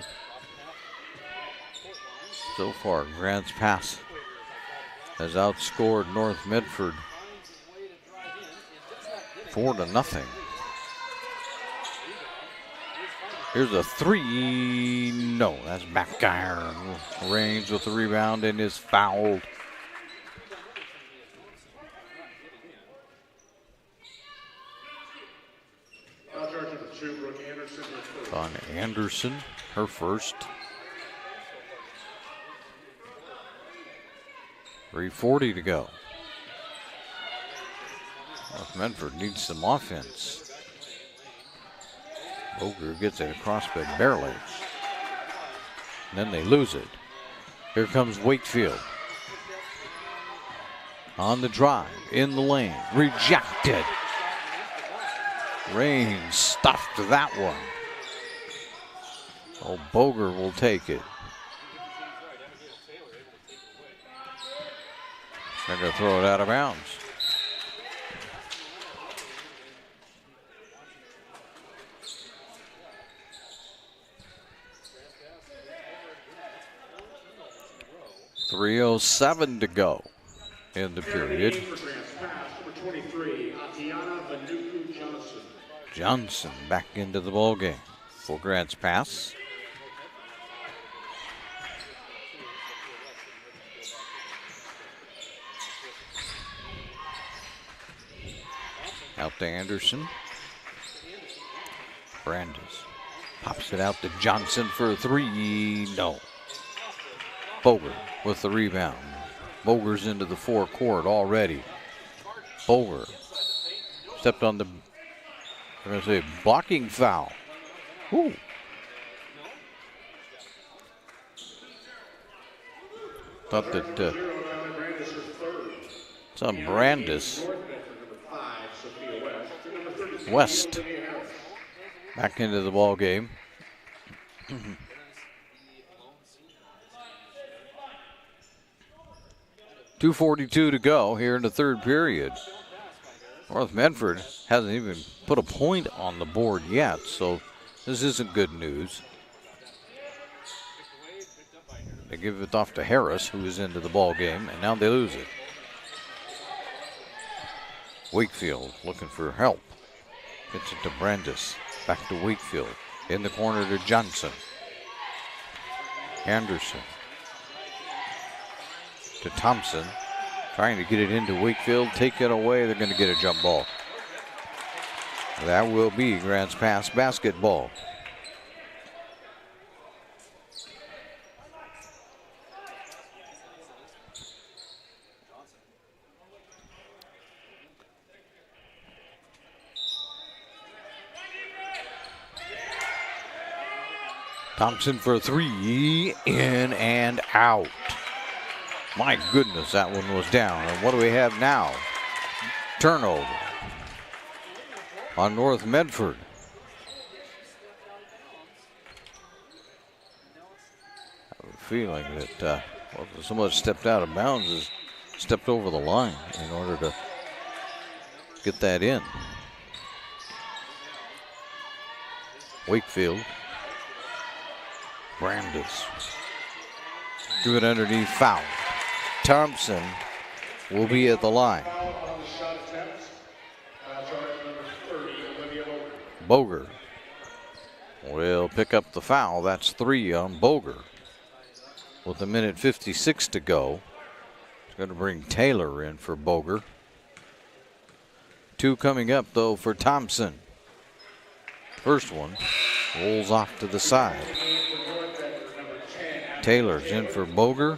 So far, Grants Pass has outscored North Medford 4-0. Here's a 3. No, that's back iron. Rains with the rebound and is fouled. On Anderson, her first. 3:40 to go. North Medford needs some offense. Boger gets it across, but barely. And then they lose it. Here comes Wakefield. On the drive, in the lane, rejected. Rain stuffed that one. Oh, Boger will take it. They're going to throw it out of bounds. .307 to go in the period. Johnson back into the ball game for Grants Pass. Out to Anderson. Brandis pops it out to Johnson for a three. No. Boger with the rebound. Boger's into the forecourt already. Boger stepped on the, I'm going to say, blocking foul. Ooh. Thought that it's on Brandis. West back into the ball game. 2:42 to go here in the third period. North Medford hasn't even put a point on the board yet, so this isn't good news. They give it off to Harris, who is into the ball game, and now they lose it. Wakefield looking for help. Gets it to Brandis. Back to Wakefield. In the corner to Johnson. Anderson. To Thompson. Trying to get it into Wakefield. Take it away. They're going to get a jump ball. That will be Grants Pass basketball. Thompson for three, in and out. My goodness, that one was down. And what do we have now? Turnover on North Medford. I have a feeling that someone stepped out of bounds, has stepped over the line in order to get that in. Wakefield. Brandis. Do it underneath, foul. Thompson will be at the line. Boger will pick up the foul. That's 3 on Boger. With 1:56 to go. It's going to bring Taylor in for Boger. 2 coming up, though, for Thompson. First one rolls off to the side. Taylor's in for Boger.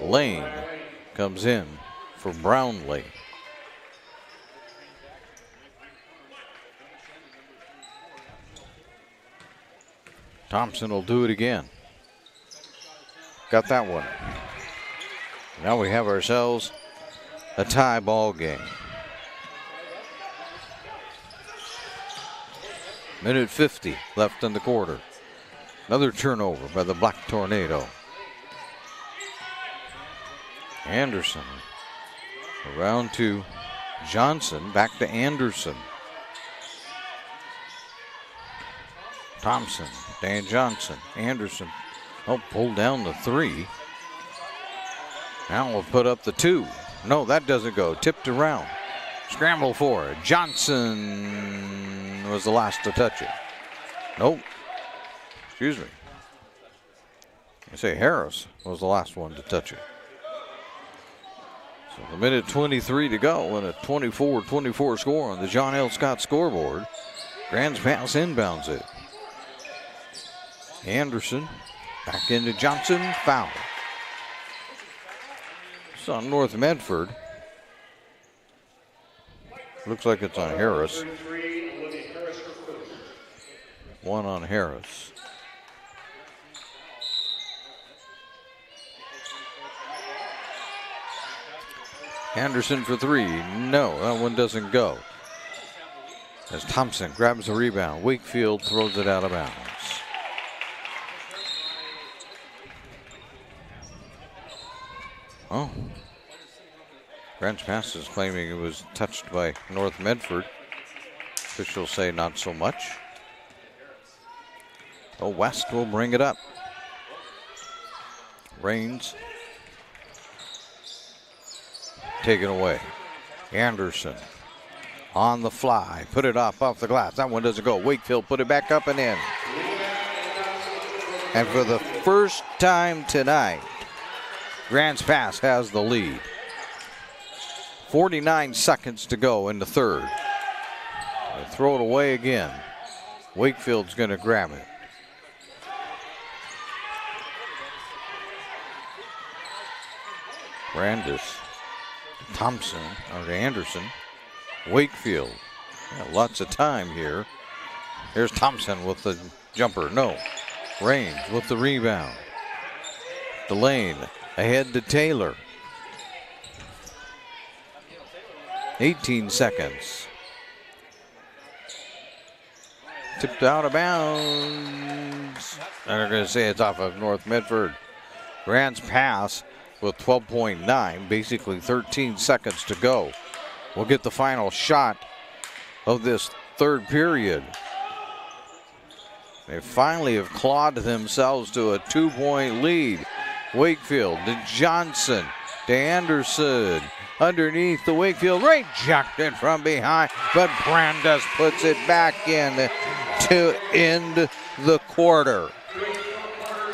Lane comes in for Brownlee. Thompson will do it again. Got that one. Now we have ourselves a tie ball game. 1:50 left in the quarter. Another turnover by the Black Tornado. Anderson around to Johnson, back to Anderson. Thompson, Dan Johnson, Anderson. Oh, pulled down the 3. Now we'll put up the 2. No, that doesn't go. Tipped around. Scramble for it. Johnson was the last to touch it. Nope. Excuse me. I say Harris was the last one to touch it. So 1:23 to go and a 24-24 score on the John L. Scott scoreboard. Grants Pass inbounds it. Anderson back into Johnson, foul. It's on North Medford. Looks like it's on Harris. 1 on Harris. Anderson for 3. No, that one doesn't go. As Thompson grabs the rebound, Wakefield throws it out of bounds. Oh. Grants Pass is claiming it was touched by North Medford. Officials say not so much. Oh, West will bring it up. Raines taken away. Anderson on the fly, put it off the glass. That one doesn't go. Wakefield put it back up and in. And for the first time tonight, Grants Pass has the lead. 49 seconds to go in the third. They throw it away again. Wakefield's going to grab it. Brandis, Thompson, or Anderson, Wakefield. Yeah, lots of time here. Here's Thompson with the jumper. No. Raines with the rebound. Delane ahead to Taylor. 18 seconds. Tipped out of bounds. And they're going to say it's off of North Medford. Grants Pass with 12.9, basically 13 seconds to go. We'll get the final shot of this third period. They finally have clawed themselves to a 2-point lead. Wakefield to Johnson to Anderson. Underneath the Wakefield, rejected from behind, but Brandes puts it back in to end the quarter.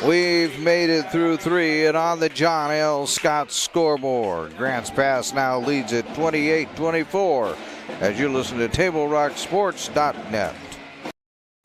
We've made it through three, and on the John L. Scott scoreboard, Grants Pass now leads at 28-24 as you listen to TableRockSports.net.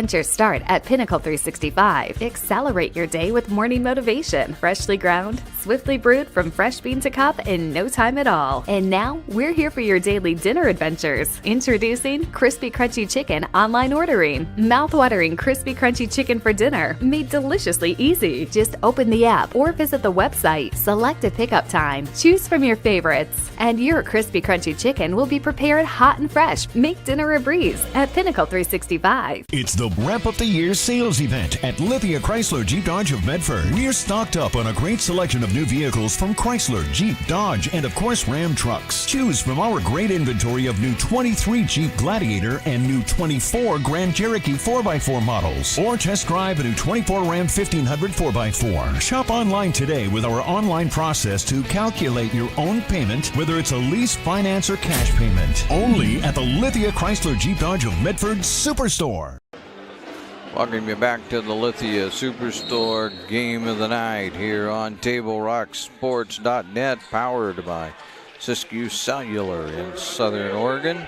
Adventure start at Pinnacle 365. Accelerate your day with morning motivation. Freshly ground, swiftly brewed from fresh bean to cup in no time at all. And now, we're here for your daily dinner adventures. Introducing Crispy Crunchy Chicken online ordering. Mouth-watering Crispy Crunchy Chicken for dinner, made deliciously easy. Just open the app or visit the website. Select a pickup time. Choose from your favorites. And your Crispy Crunchy Chicken will be prepared hot and fresh. Make dinner a breeze at Pinnacle 365. It's the Wrap Up the Year sales event at Lithia Chrysler Jeep Dodge of Medford. We're stocked up on a great selection of new vehicles from Chrysler, Jeep, Dodge, and of course Ram trucks. Choose from our great inventory of new 23 Jeep Gladiator and new 24 Grand Cherokee 4x4 models. Or test drive a new 24 Ram 1500 4x4. Shop online today with our online process to calculate your own payment, whether it's a lease, finance, or cash payment. Only at the Lithia Chrysler Jeep Dodge of Medford Superstore. Welcome you back to the Lithia Superstore Game of the Night here on TableRockSports.net, powered by Siskiyou Cellular in Southern Oregon.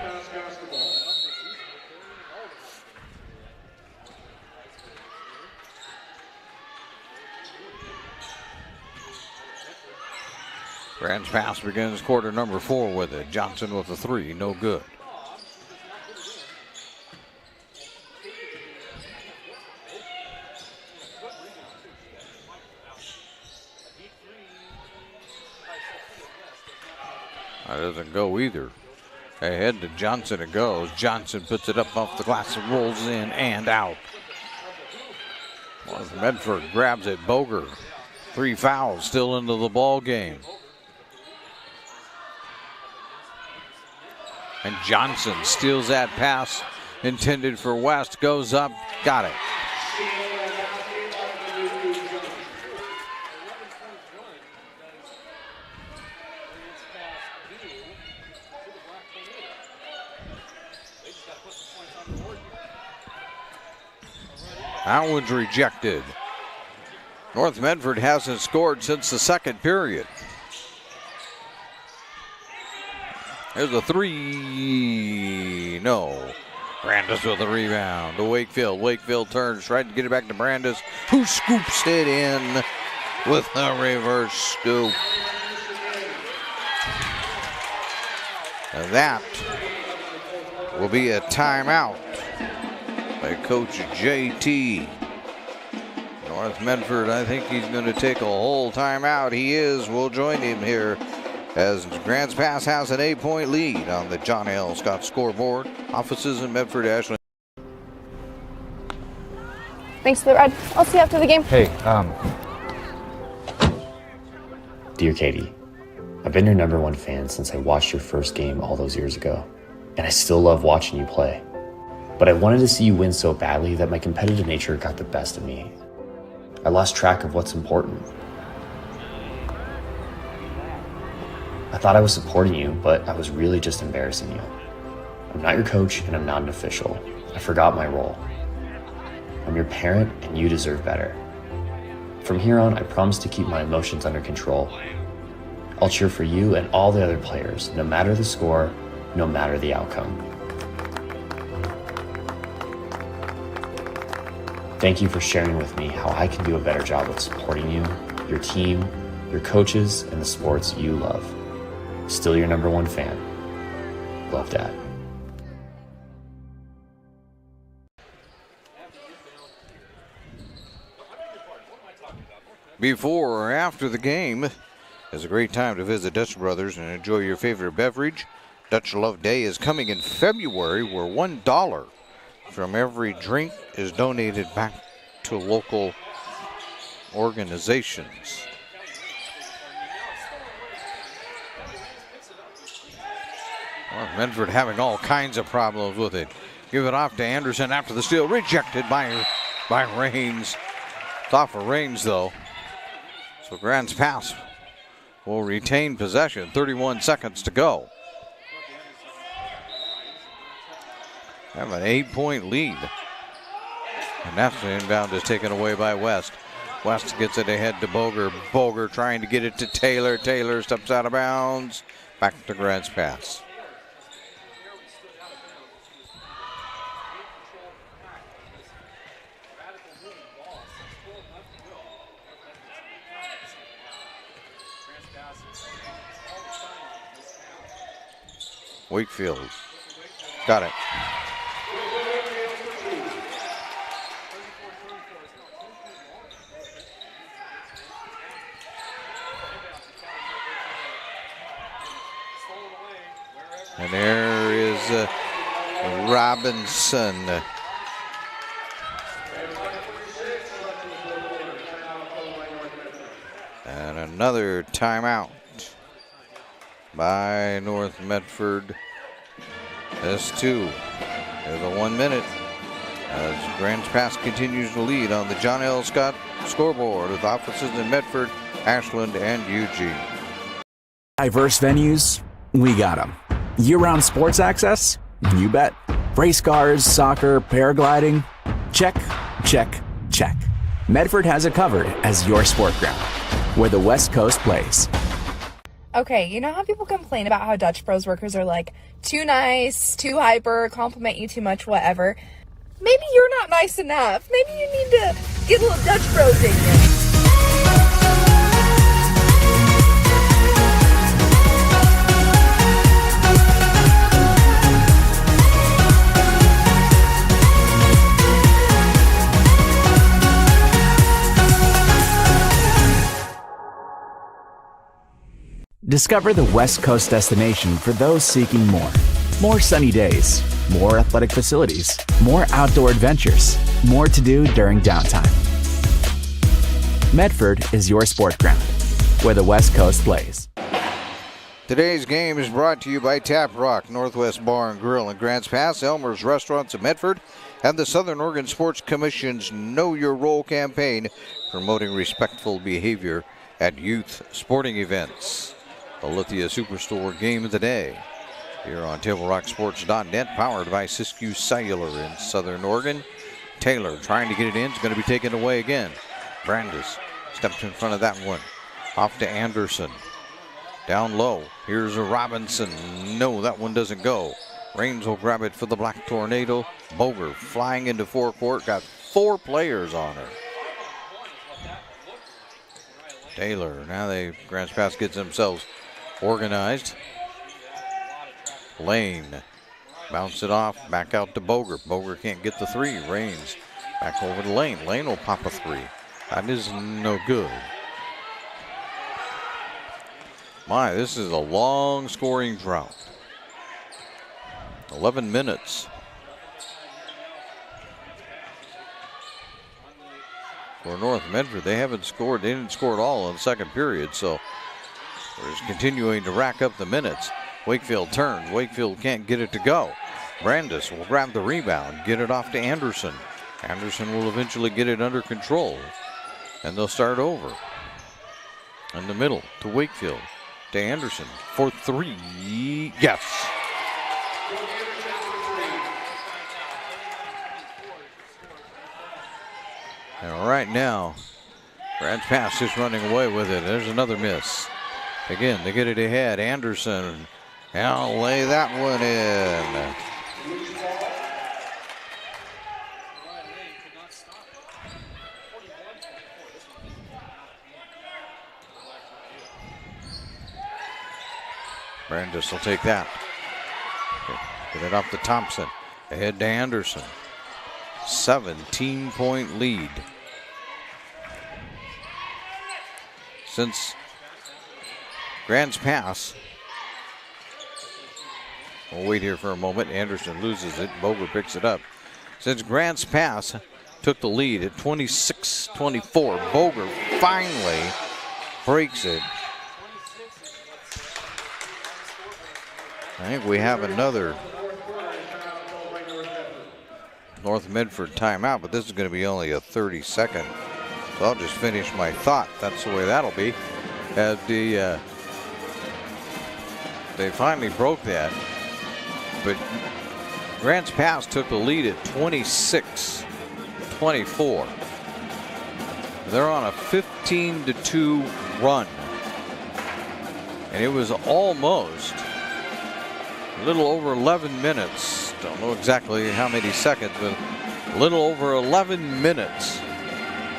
Grants Pass begins quarter number 4 with it. Johnson with a 3, no good. That doesn't go either. Ahead to Johnson it goes. Johnson puts it up off the glass and rolls in and out. North Medford grabs it. Boger. 3 fouls still into the ball game. And Johnson steals that pass intended for West. Goes up. Got it. That one's rejected. North Medford hasn't scored since the second period. There's a 3. No. Brandes with a rebound to Wakefield. Wakefield turns, tried to get it back to Brandes, who scoops it in with a reverse scoop. And that will be a timeout by Coach JT. North Medford, I think he's going to take a whole timeout. He is. We'll join him here as Grants Pass has an 8-point lead on the John L. Scott scoreboard. Offices in Medford, Ashland. Thanks for the ride. I'll see you after the game. Hey, Dear Katie, I've been your #1 fan since I watched your first game all those years ago, and I still love watching you play. But I wanted to see you win so badly that my competitive nature got the best of me. I lost track of what's important. I thought I was supporting you, but I was really just embarrassing you. I'm not your coach and I'm not an official. I forgot my role. I'm your parent and you deserve better. From here on, I promise to keep my emotions under control. I'll cheer for you and all the other players, no matter the score, no matter the outcome. Thank you for sharing with me how I can do a better job of supporting you, your team, your coaches, and the sports you love. Still your #1 fan. Love, Dad. Before or after the game is a great time to visit Dutch Brothers and enjoy your favorite beverage. Dutch Love Day is coming in February, where $1 from every drink is donated back to local organizations. Well, Medford having all kinds of problems with it. Give it off to Anderson after the steal. Rejected by Raines. It's off of Raines, though. So Grants Pass will retain possession. 31 seconds to go. Have an 8-point lead. And that's the inbound is taken away by West. West gets it ahead to Boger. Boger trying to get it to Taylor. Taylor steps out of bounds. Back to Grants Pass. Wakefield got it. And there is Robinson. And another timeout by North Medford. This too is a 1 minute as Grants Pass continues to lead on the John L. Scott scoreboard with offices in Medford, Ashland, and Eugene. Diverse venues, we got them. Year-round sports access? You bet. Race cars, soccer, paragliding? Check, check, check. Medford has it covered as your sport ground, where the West Coast plays. Okay, you know how people complain about how Dutch Bros workers are like too nice, too hyper, compliment you too much, whatever? Maybe you're not nice enough. Maybe you need to get a little Dutch Bros in you. Discover the West Coast destination for those seeking more. More sunny days, more athletic facilities, more outdoor adventures, more to do during downtime. Medford is your sport ground, where the West Coast plays. Today's game is brought to you by Tap Rock, Northwest Bar and Grill in Grants Pass, Elmer's Restaurants in Medford, and the Southern Oregon Sports Commission's Know Your Role campaign, promoting respectful behavior at youth sporting events. The Lithia Superstore game of the day here on TableRockSports.net, powered by Siskiyou Cellular in Southern Oregon. Taylor trying to get it in. It's going to be taken away again. Brandis steps in front of that one. Off to Anderson. Down low. Here's a Robinson. No, that one doesn't go. Raines will grab it for the Black Tornado. Boger flying into forecourt. Got 4 players on her. Taylor. Now Grants Pass gets themselves organized. Lane bounce it off, back out to Boger. Boger can't get the 3. Raines back over to Lane. Lane will pop a 3. That is no good. My, this is a long scoring drought. 11 minutes. For North Medford, they haven't scored. They didn't score at all in the second period, so we're just continuing to rack up the minutes. Wakefield turns. Wakefield can't get it to go. Brandis will grab the rebound, get it off to Anderson. Anderson will eventually get it under control, and they'll start over. In the middle to Wakefield. to Anderson for three. Yes. And right now, Grants Pass is running away with it. There's another miss. Again, they get it ahead. Anderson, and lay that one in. Brandis will take that. Get it off to Thompson. Ahead to Anderson. 17-point lead. Since Grants Pass. We'll wait here for a moment. Anderson loses it. Boger picks it up. Since Grants Pass took the lead at 26-24, Boger finally breaks it. I think we have another North Medford timeout, but this is going to be only a 30-second. So I'll just finish my thought. That's the way that'll be. As they finally broke that, but Grants Pass took the lead at 26-24. They're on a 15-2 run, and it was almost a little over 11 minutes. Don't know exactly how many seconds, but a little over 11 minutes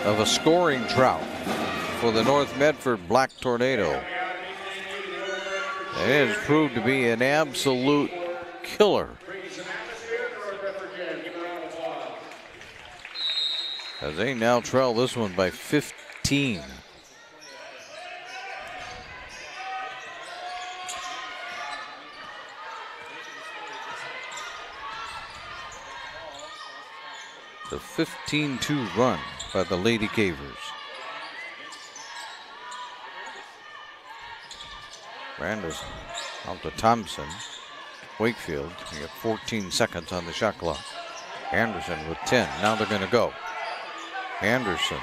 of a scoring drought for the North Medford Black Tornado. It has proved to be an absolute killer. As they now trail this one by 15. The 15-2 run by the Lady Cavers. Brandis out to Thompson. Wakefield, you got 14 seconds on the shot clock. Anderson with 10. Now they're going to go. Anderson.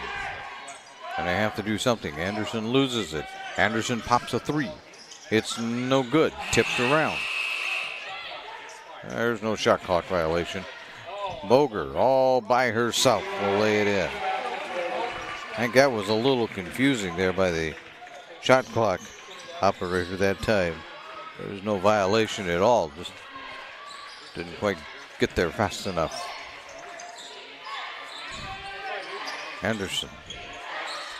And they have to do something. Anderson loses it. Anderson pops a three. It's no good. Tipped around. There's no shot clock violation. Boger all by herself will lay it in. I think that was a little confusing there by the shot clock operator that time. There was no violation at all. Just didn't quite get there fast enough. Anderson.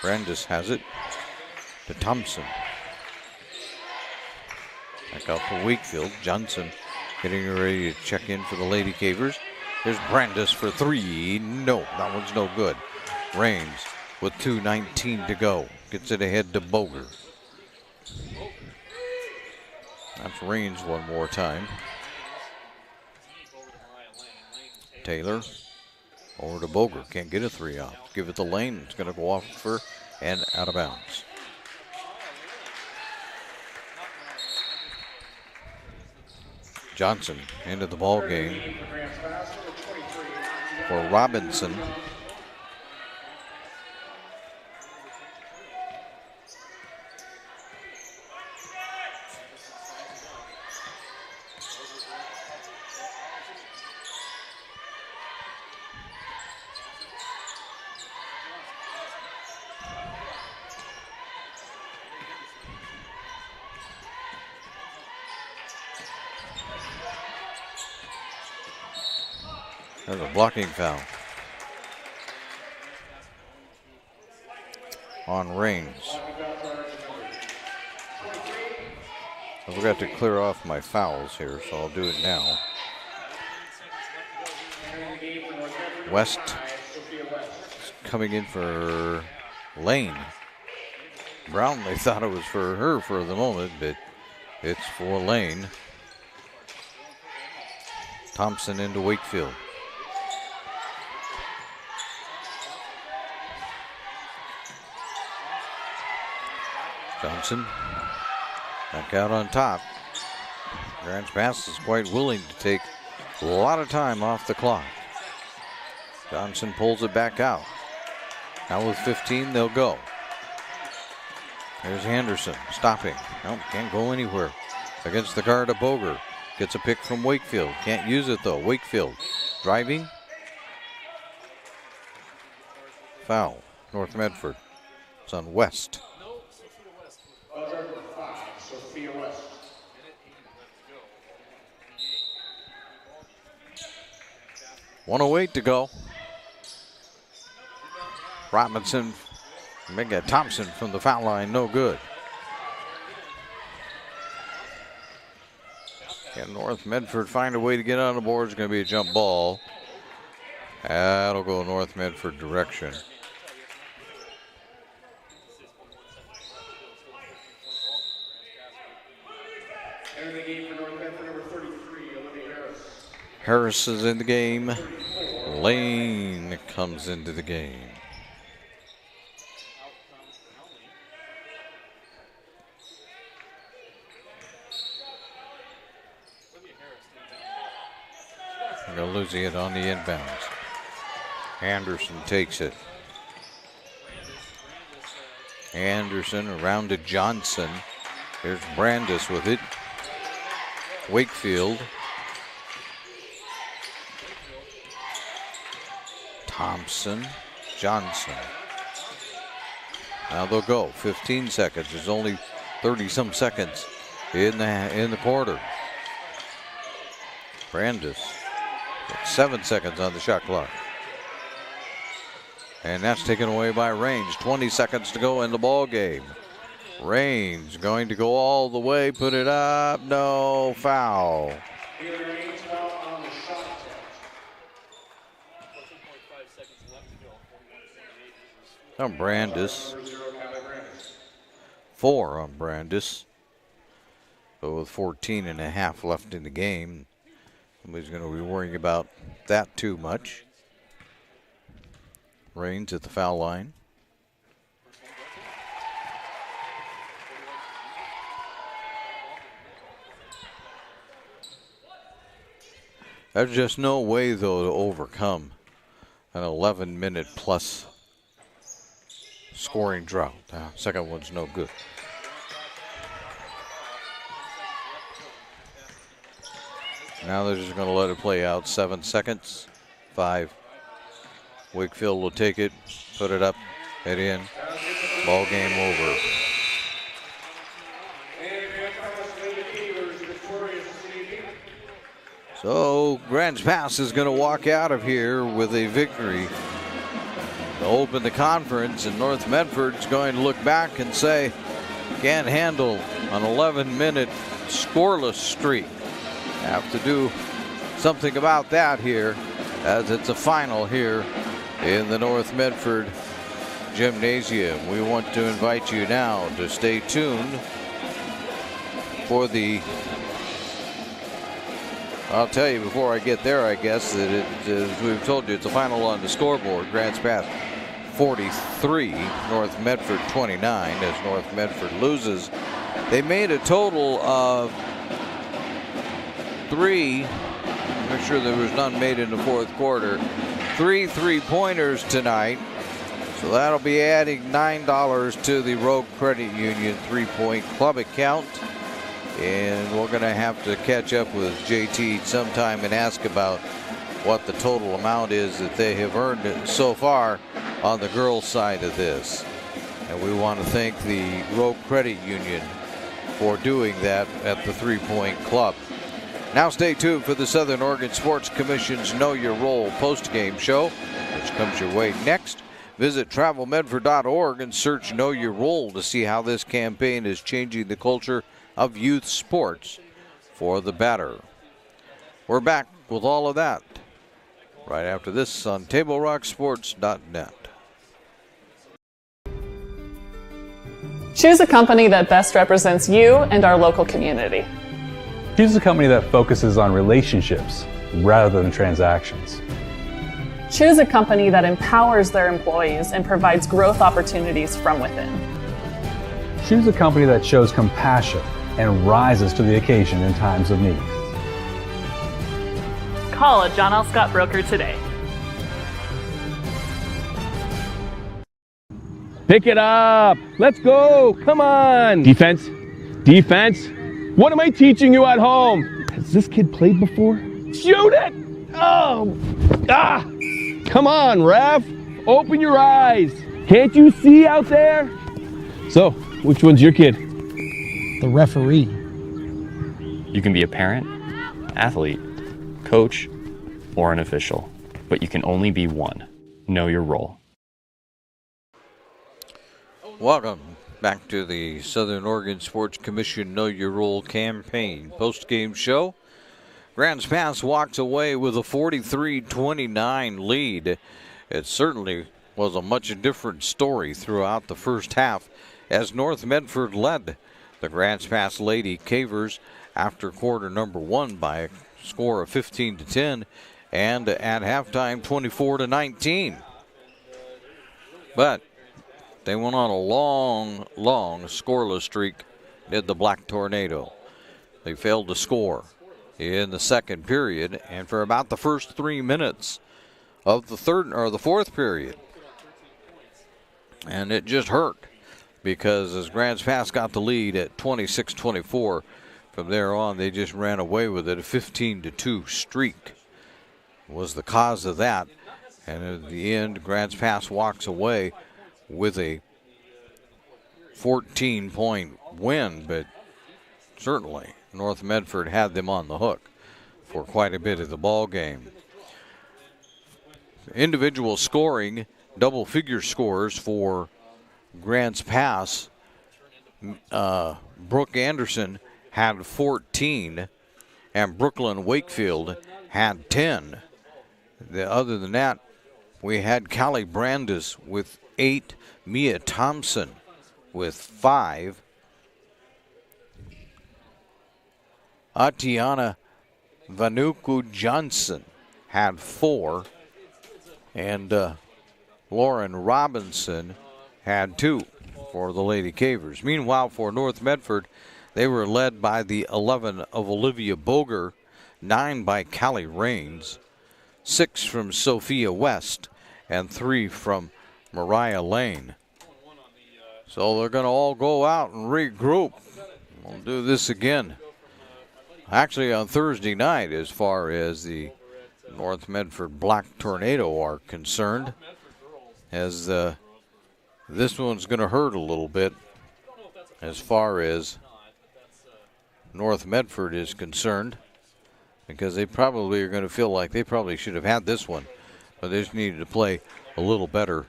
Brandis has it to Thompson. Back out to Wakefield. Johnson getting ready to check in for the Lady Cavers. Here's Brandis for three. No, that one's no good. Raines with 2:19 to go. Gets it ahead to Boger. That's Raines one more time. Taylor over to Boger. Can't get a three off. Give it to Lane. It's going to go off for and out of bounds. Johnson into the ball game for Robinson. There's a blocking foul on Raines. I forgot to clear off my fouls here, so I'll do it now. West coming in for Lane. Brown, they thought it was for her for the moment, but it's for Lane. Thompson into Wakefield. Johnson back out on top. Grants Pass is quite willing to take a lot of time off the clock. Johnson pulls it back out. Now with 15, they'll go. There's Anderson stopping. No, can't go anywhere. Against the guard of Boger. Gets a pick from Wakefield. Can't use it though. Wakefield driving. Foul. North Medford. It's on West. Sophia West. 1:08 to go. Thompson from the foul line, no good. Can North Medford find a way to get on the board? It's going to be a jump ball. That'll go North Medford direction. Entering the game for North Medford, number 33, Olivia Harris. Harris is in the game. Lane comes into the game. They're losing it on the inbounds. Anderson takes it. Anderson around to Johnson. Here's Brandis with it. Wakefield. Thompson. Johnson. Now they'll go. 15 seconds. There's only 30-some seconds in the quarter. Brandis. 7 seconds on the shot clock. And that's taken away by Range. 20 seconds to go in the ball game. Range going to go all the way, put it up, no, foul. On Brandis. 4 on Brandis. But with 14 and a half left in the game, nobody's going to be worrying about that too much. Raines at the foul line. There's just no way, though, to overcome an 11-minute plus scoring drought. Second one's no good. Now they're just going to let it play out. 7 seconds. 5. Wakefield will take it, put it up, head in. Ball game over. So Grants Pass is going to walk out of here with a victory to open the conference, and North Medford's going to look back and say, can't handle an 11-minute scoreless streak. Have to do something about that here, as it's a final here in the North Medford Gymnasium. We want to invite you now to stay tuned for the, I'll tell you before I get there, I guess, that as we've told you, it's a final on the scoreboard. Grants Pass 43, North Medford 29, as North Medford loses. They made a total of 3, make sure there was none made in the fourth quarter, 3 3-pointers tonight. So that'll be adding $9 to the Rogue Credit Union 3-point club account. And we're going to have to catch up with JT sometime and ask about what the total amount is that they have earned so far on the girls' side of this. And we want to thank the Rogue Credit Union for doing that at the 3-point club. Now stay tuned for the Southern Oregon Sports Commission's Know Your Role post-game show, which comes your way next. Visit travelmedford.org and search Know Your Role to see how this campaign is changing the culture of youth sports for the better. We're back with all of that right after this on TableRockSports.net. Choose a company that best represents you and our local community. Choose a company that focuses on relationships rather than transactions. Choose a company that empowers their employees and provides growth opportunities from within. Choose a company that shows compassion and rises to the occasion in times of need. Call a John L. Scott broker today. Pick it up. Let's go. Come on. Defense. Defense. What am I teaching you at home? Has this kid played before? Shoot it. Oh. Ah. Come on, ref. Open your eyes. Can't you see out there? So, which one's your kid? The referee. You can be a parent, athlete, coach, or an official, but you can only be one. Know your role. Welcome back to the Southern Oregon Sports Commission Know Your Role campaign post-game show. Grants Pass walks away with a 43-29 lead. It certainly was a much different story throughout the first half as North Medford led the Grants Pass Lady Cavers after quarter number 1 by a score of 15-10 and at halftime 24-19. But they went on a long scoreless streak, did the Black Tornado. They failed to score in the second period, and for about the first 3 minutes of the fourth period. And it just hurt because as Grants Pass got the lead at 26-24, from there on they just ran away with it. A 15-2 streak was the cause of that. And at the end, Grants Pass walks away with a 14-point win, but certainly North Medford had them on the hook for quite a bit of the ball game. Individual scoring, double-figure scores for Grants Pass. Brooke Anderson had 14, and Brooklyn Wakefield had 10. Other than that, we had Callie Brandis with 8, Mia Thompson with 5, Atiana Vanuku Johnson had 4, and Lauren Robinson had 2 for the Lady Cavers. Meanwhile, for North Medford, they were led by the 11 of Olivia Boger, 9 by Callie Rains, 6 from Sophia West, and 3 from Mariah Lane. So they're going to all go out and regroup. We'll do this again. Actually, on Thursday night, as far as the North Medford Black Tornado are concerned, as this one's going to hurt a little bit as far as North Medford is concerned, because they probably are going to feel like they probably should have had this one, but they just needed to play a little better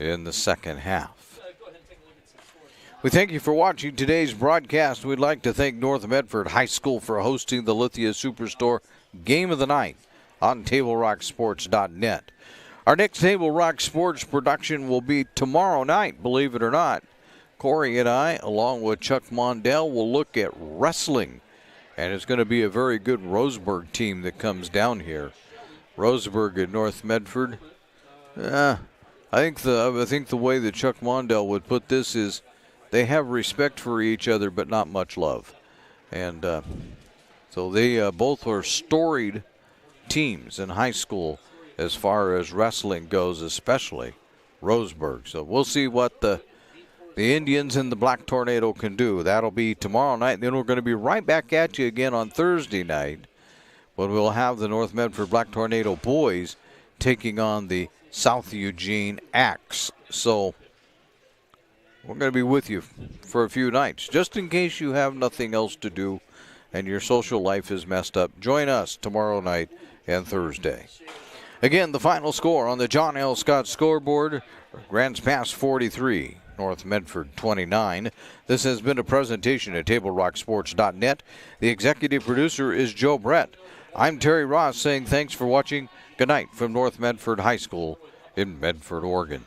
in the second half. We thank you for watching today's broadcast. We'd like to thank North Medford High School for hosting the Lithia Superstore Game of the Night on TableRockSports.net. Our next Table Rock Sports production will be tomorrow night, believe it or not. Corey and I, along with Chuck Mondale, will look at wrestling. And it's going to be a very good Roseburg team that comes down here. Roseburg and North Medford. I think the way that Chuck Mondale would put this is they have respect for each other, but not much love. And so they both are storied teams in high school as far as wrestling goes, especially Roseburg. So we'll see what the Indians and the Black Tornado can do. That'll be tomorrow night. Then we're going to be right back at you again on Thursday night when we'll have the North Medford Black Tornado boys taking on the South Eugene Axe. So we're going to be with you for a few nights, just in case you have nothing else to do and your social life is messed up. Join us tomorrow night and Thursday. Again, the final score on the John L. Scott scoreboard, Grants Pass 43, North Medford 29. This has been a presentation at TableRockSports.net. The executive producer is Joe Brett. I'm Terry Ross saying thanks for watching. Good night from North Medford High School in Medford, Oregon.